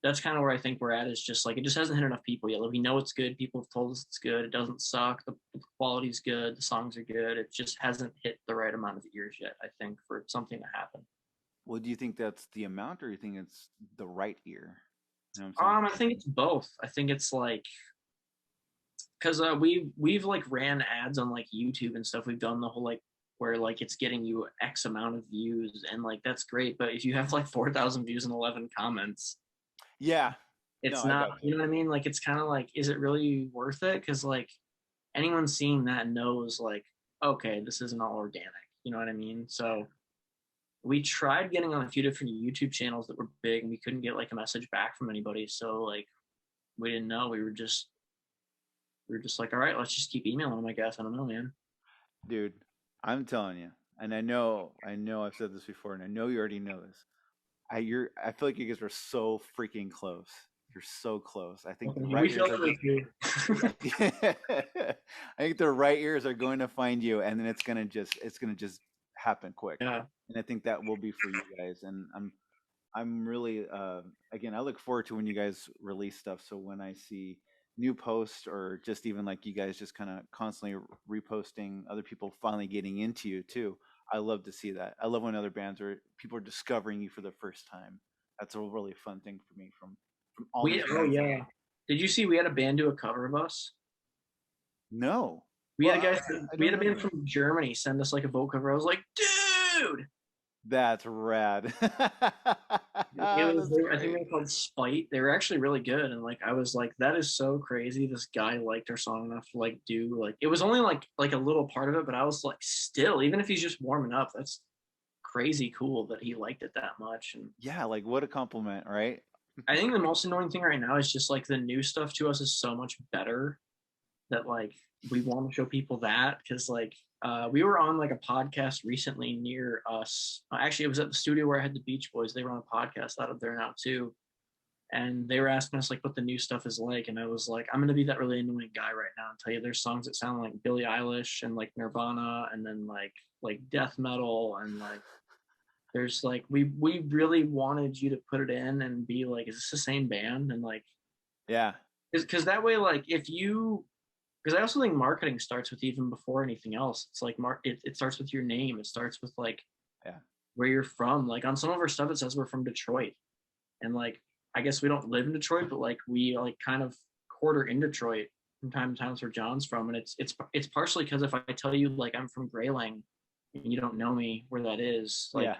that's kind of where I think we're at, is just like it just hasn't hit enough people yet. Like, we know it's good. People have told us it's good. It doesn't suck. The quality's good. The songs are good. It just hasn't hit the right amount of ears yet, I think, for something to happen. Well, do you think that's the amount, or do you think it's the right ear? You know I think it's both. I think it's like because we've like ran ads on like YouTube and stuff. We've done the whole like where like it's getting you X amount of views, and like that's great. But if you have like 4,000 views and 11 comments, it's not, you know what I mean? Like it's kind of like, is it really worth it? Because like anyone seeing that knows like, okay, this isn't all organic. You know what I mean? So we tried getting on a few different YouTube channels that were big, and we couldn't get like a message back from anybody. So like, we didn't know. We were just like, all right, let's just keep emailing them, I guess. I don't know, man. Dude, I'm telling you, and I know I've said this before, and I know you already know this. I feel like you guys are so freaking close. You're so close. I think the We right feel ears that way too. I think the right ears are going to find you, and then it's gonna just happen quick. Yeah. And I think that will be for you guys. And I'm really again, I look forward to when you guys release stuff. So when I see new posts, or just even like you guys just kind of constantly reposting other people finally getting into you too, I love to see that. I love when other bands or people are discovering you for the first time. That's a really fun thing for me from all these Oh bands. yeah. Did you see we had a band do a cover of us? No. We Well, had a guy. We had a don't know band from Germany send us like a vote cover. I was like, dude. That's rad. It was. That's I think they great. were called Spite. They were actually really good, and like I was like, that is so crazy. This guy liked our song enough to like do like it was only like a little part of it, but I was like, still, even if he's just warming up, that's crazy cool that he liked it that much. And Yeah, like what a compliment, right? I think the most annoying thing right now is just like the new stuff to us is so much better that like we want to show people that, because like we were on like a podcast recently near us. Actually, it was at the studio where I had the Beach Boys. They were on a podcast out of there now too, and they were asking us like what the new stuff is like, and I was like, I'm gonna be that really annoying guy right now and tell you there's songs that sound like Billie Eilish and like Nirvana, and then like death metal, and like there's like we really wanted you to put it in and be like, is this the same band? And like, Yeah. because that way, like if you, because I also think marketing starts with even before anything else. It's like it starts with your name. It starts with like where you're from. Like on some of our stuff, it says we're from Detroit, and like I guess we don't live in Detroit, but like we like kind of quarter in Detroit from time to time. That's where John's from, and it's partially because if I tell you like I'm from Grayling and you don't know me where that is, like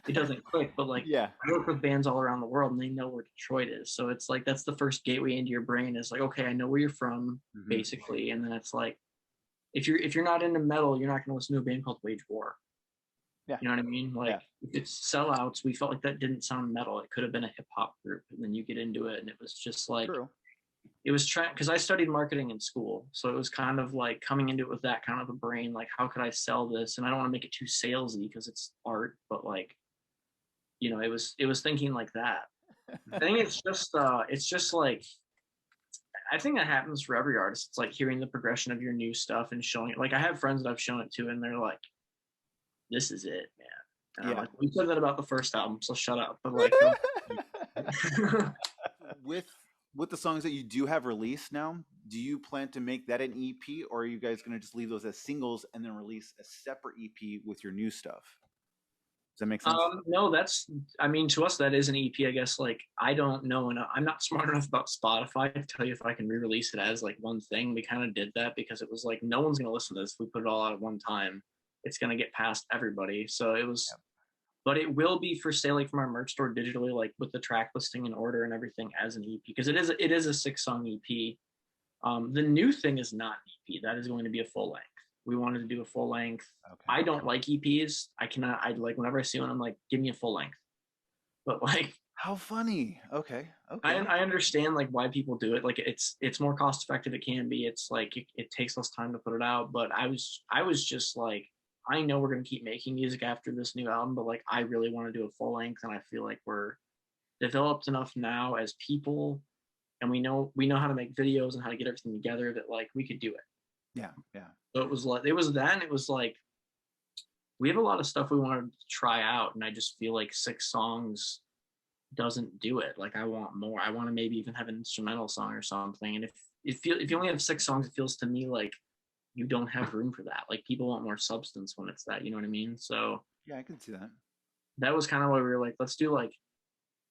it doesn't click. But like I work with bands all around the world, and they know where Detroit is, so it's like that's the first gateway into your brain is like, okay, I know where you're from, basically. And then it's like if you're not into metal, you're not going to listen to a band called Wage War. You know what I mean? Like if it's Sellouts, we felt like that didn't sound metal. It could have been a hip hop group, and then you get into it, and it was just like it was trying, because I studied marketing in school, so it was kind of like coming into it with that kind of a brain, like how could I sell this? And I don't want to make it too salesy because it's art, but like, you know, it was thinking like that. I think it's just like, I think that happens for every artist. It's like hearing the progression of your new stuff and showing it. Like I have friends that I've shown it to, and they're like, this is it, man. And I'm like, we said that about the first album, so shut up. But like with the songs that you do have released now, do you plan to make that an EP, or are you guys going to just leave those as singles and then release a separate EP with your new stuff? Does that make sense? No, I mean, to us, that is an EP, I guess. Like, I don't know enough. I'm not smart enough about Spotify to tell you if I can re-release it as like one thing. We kind of did that because it was like, no one's going to listen to this. If we put it all out at one time, it's going to get past everybody. So it was, but it will be for sale, like from our merch store digitally, like with the track listing in order and everything as an EP, because it is a 6-song EP. The new thing is not an EP. That is going to be a full length. We wanted to do a full length. I don't like EPs. I like whenever I see one, I'm like, give me a full length. But like, how funny. Okay. I understand like why people do it. Like it's more cost effective. It can be. It's like it takes less time to put it out. But I was just like, I know we're gonna keep making music after this new album, but like I really want to do a full length, and I feel like we're developed enough now as people, and we know how to make videos and how to get everything together that like we could do it. Yeah. So it was that, and it was like we have a lot of stuff we wanted to try out, and I just feel like 6 songs doesn't do it. Like I want more. I want to maybe even have an instrumental song or something. And if you only have 6 songs, it feels to me like you don't have room for that. Like people want more substance when it's that, you know what I mean? So yeah, I can see that. That was kind of why we were like, let's do like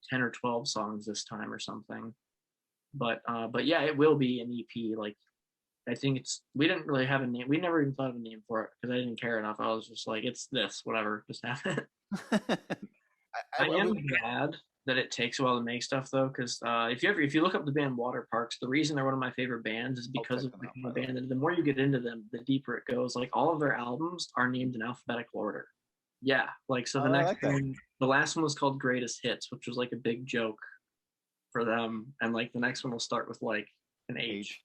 10 or 12 songs this time or something. But yeah, it will be an EP. Like I think we didn't really have a name. We never even thought of a name for it because I didn't care enough. I was just like, it's this, whatever, just have it. I am glad that it takes a while to make stuff though, because if you look up the band Waterparks, the reason they're one of my favorite bands is because of the kind of band. And the more you get into them, the deeper it goes. Like all of their albums are named in alphabetical order. Yeah, like so the next one, the last one was called Greatest Hits, which was like a big joke for them, and like the next one will start with like an H.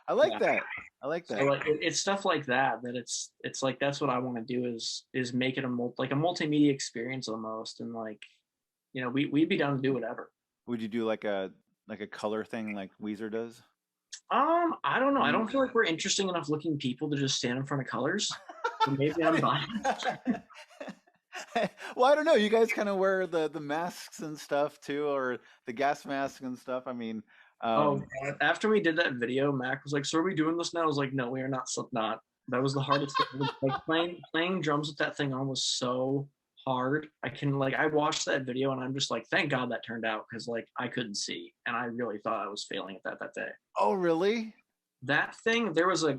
I like that. I like that. So like it's stuff like that it's like that's what I want to do is make it a multimedia experience almost, and like you know we'd be down to do whatever. Would you do like a color thing like Weezer does? I don't know. I don't feel like we're interesting enough looking people to just stand in front of colors. So maybe I'm biased. Well, I don't know. You guys kind of wear the masks and stuff too, or the gas masks and stuff. I mean, after we did that video, Mac was like, "So are we doing this now?" I was like, "No, we are not Slipknot." That was the hardest thing. Like playing drums with that thing on was so hard. I watched that video and I'm just like, thank God that turned out, because like I couldn't see and I really thought I was failing at that day. Oh, really? That thing, there was a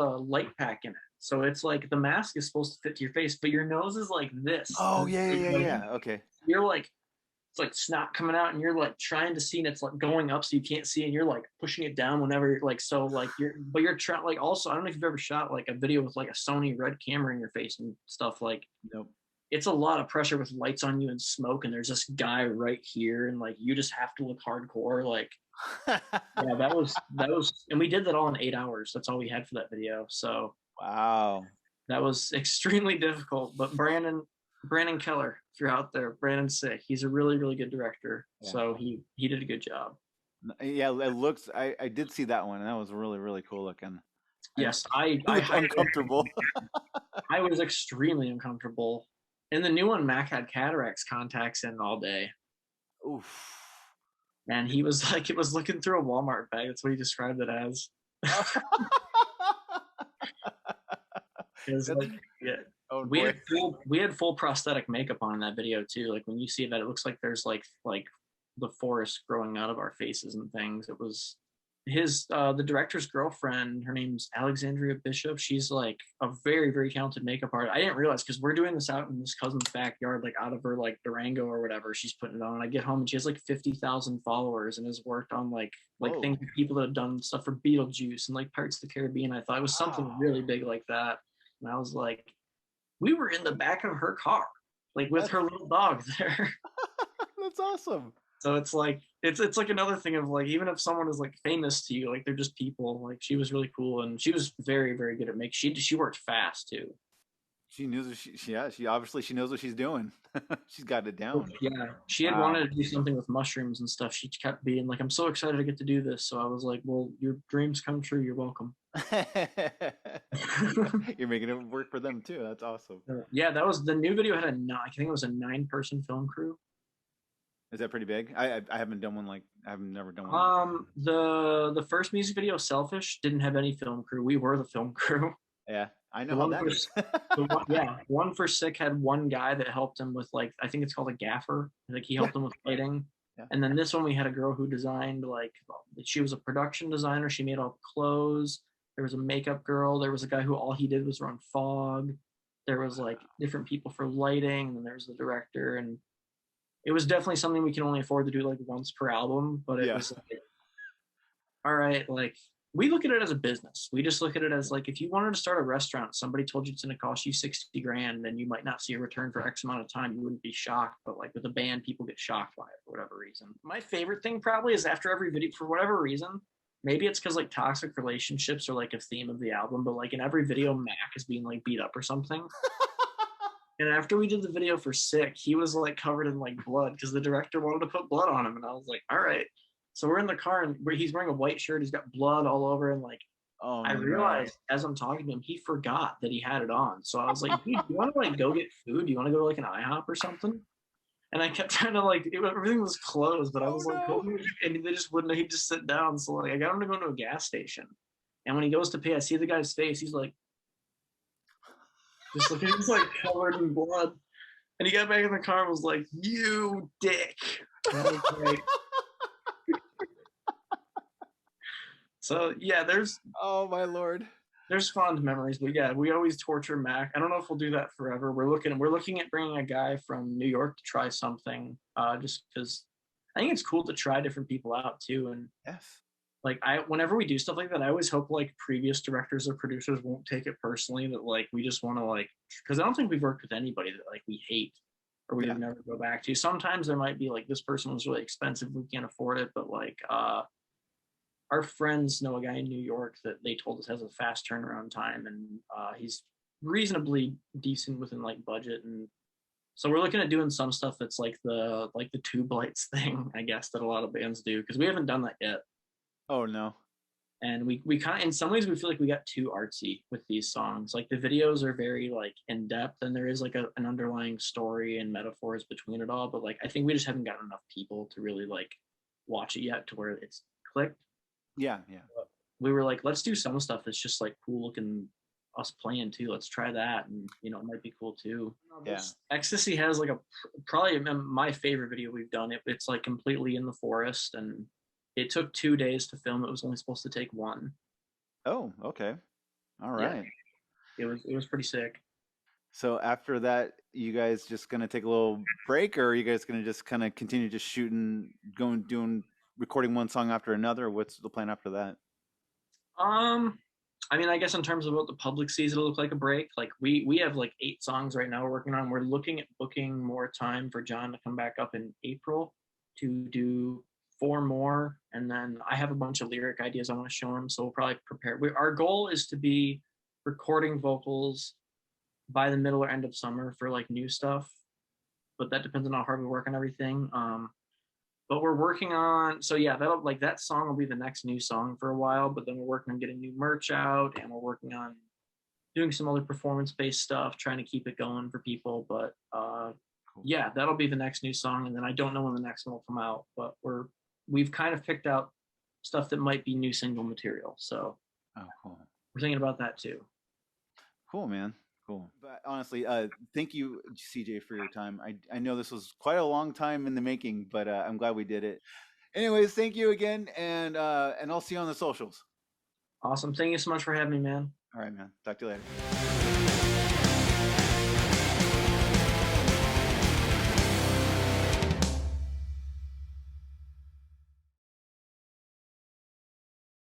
light pack in it. So it's like the mask is supposed to fit to your face, but your nose is like this. Oh, yeah. Okay. You're like, it's like snot coming out and you're like trying to see and it's like going up so you can't see and you're like pushing it down whenever like, so like you're trying, like also, I don't know if you've ever shot like a video with like a Sony red camera in your face and stuff. Like, nope. It's a lot of pressure with lights on you and smoke, and there's this guy right here, and like you just have to look hardcore. Like, yeah, that was, and we did that all in 8 hours. That's all we had for that video. So wow, that was extremely difficult. But Brandon Keller, if you're out there, Brandon's sick. He's a really, really good director. Yeah. So he did a good job. Yeah, it looks. I did see that one, and that was really, really cool looking. Yes, I uncomfortable. I was extremely uncomfortable. In the new one, Mac had cataracts contacts in all day. Oof. And he was like, it was looking through a Walmart bag. That's what he described it as. It was like, yeah. Oh, we had full prosthetic makeup on in that video too. Like when you see that, it looks like there's like the forest growing out of our faces and things. It was his the director's girlfriend, her name's Alexandria Bishop. She's like a very, very talented makeup artist. I didn't realize, because we're doing this out in this cousin's backyard, like out of her like Durango or whatever. She's putting it on, and I get home and she has like 50,000 followers and has worked on like things, people that have done stuff for Beetlejuice and like Pirates of the Caribbean. I thought it was something really big like that, and I was like, we were in the back of her car, like with her little dog there. That's awesome. So it's like it's like another thing of like, even if someone is like famous to you, like they're just people. Like she was really cool, and she was very, very good at make. She worked fast too. She knew she obviously she knows what she's doing. She's got it down. Yeah, she had wanted to do something with mushrooms and stuff. She kept being like, I'm so excited to get to do this. So I was like, well, your dreams come true. You're welcome. You're making it work for them too. That's awesome. Yeah, that was the new video. Had I think it was a 9-person film crew. Is that pretty big? I haven't done one I've never done one. The first music video, Selfish, didn't have any film crew. We were the film crew. Yeah, I know how that is. One for Sick had one guy that helped him with like, I think it's called a gaffer. Like he helped him with lighting. Yeah. And then this one we had a girl who designed, like, she was a production designer. She made all the clothes. There was a makeup girl. There was a guy who all he did was run fog. There was like different people for lighting, and then there was the director, and it was definitely something we can only afford to do like once per album, but it was like, all right, like we look at it as a business. We just look at it as like, if you wanted to start a restaurant, somebody told you it's going to cost you $60,000, then you might not see a return for X amount of time. You wouldn't be shocked, but like with a band, people get shocked by it for whatever reason. My favorite thing probably is after every video, for whatever reason, maybe it's because like toxic relationships are like a theme of the album, but like in every video, Mac is being like beat up or something. And after we did the video for Sick, he was like covered in like blood because the director wanted to put blood on him. And I was like, all right. So we're in the car and he's wearing a white shirt. He's got blood all over. And like, I realized as I'm talking to him, he forgot that he had it on. So I was like, dude, do you want to like go get food? Do you want to go to like an IHOP or something? And I kept trying to like, everything was closed, but I was like, and they just wouldn't, he'd just sit down. So like, I got him to go to a gas station. And when he goes to pay, I see the guy's face. He's like, just looking, he's like covered in blood. And he got back in the car and was like, you dick. And I was like, so yeah, there's, oh my Lord. There's fond memories, but yeah, we always torture Mac. I don't know if we'll do that forever. We're looking at bringing a guy from New York to try something, just because I think it's cool to try different people out too. And Yes. like whenever we do stuff like that, I always hope like previous directors or producers won't take it personally that like we just want to like, because I don't think we've worked with anybody that like we hate or we would never go back to. Sometimes there might be like this person was really expensive, we can't afford it, but like our friends know a guy in New York that they told us has a fast turnaround time, and he's reasonably decent within like budget. And so we're looking at doing some stuff that's like the tube lights thing, I guess, that a lot of bands do, because we haven't done that yet. Oh no. And we kind of, in some ways, we feel like we got too artsy with these songs. Like the videos are very like in depth, and there is like an underlying story and metaphors between it all. But like I think we just haven't gotten enough people to really like watch it yet to where it's clicked. Yeah. But we were like, let's do some stuff that's just like cool looking, us playing too. Let's try that, and you know, it might be cool too. Yeah. Ecstasy has like probably my favorite video we've done. It's like completely in the forest, and it took 2 days to film. It was only supposed to take 1. Oh, okay. All right. Yeah. It was pretty sick. So after that, you guys just gonna take a little break, or are you guys gonna just kind of continue just shooting, recording one song after another? What's the plan after that? I mean, I guess in terms of what the public sees, it'll look like a break. Like we have like 8 songs right now we're working on. We're looking at booking more time for John to come back up in April to do 4 more, and then I have a bunch of lyric ideas I want to show him. So we'll probably prepare. Our goal is to be recording vocals by the middle or end of summer for like new stuff, but that depends on how hard we work on everything. But we're working on, so yeah, that song will be the next new song for a while, but then we're working on getting new merch out, and we're working on doing some other performance-based stuff, trying to keep it going for people. But cool. Yeah, that'll be the next new song, and then I don't know when the next one will come out, but we've kind of picked out stuff that might be new single material. So cool. We're thinking about that too. Cool, man. Cool. But honestly, thank you, CJ, for your time. I know this was quite a long time in the making, but I'm glad we did it. Anyways, thank you again, and I'll see you on the socials. Awesome. Thank you so much for having me, man. All right, man. Talk to you later.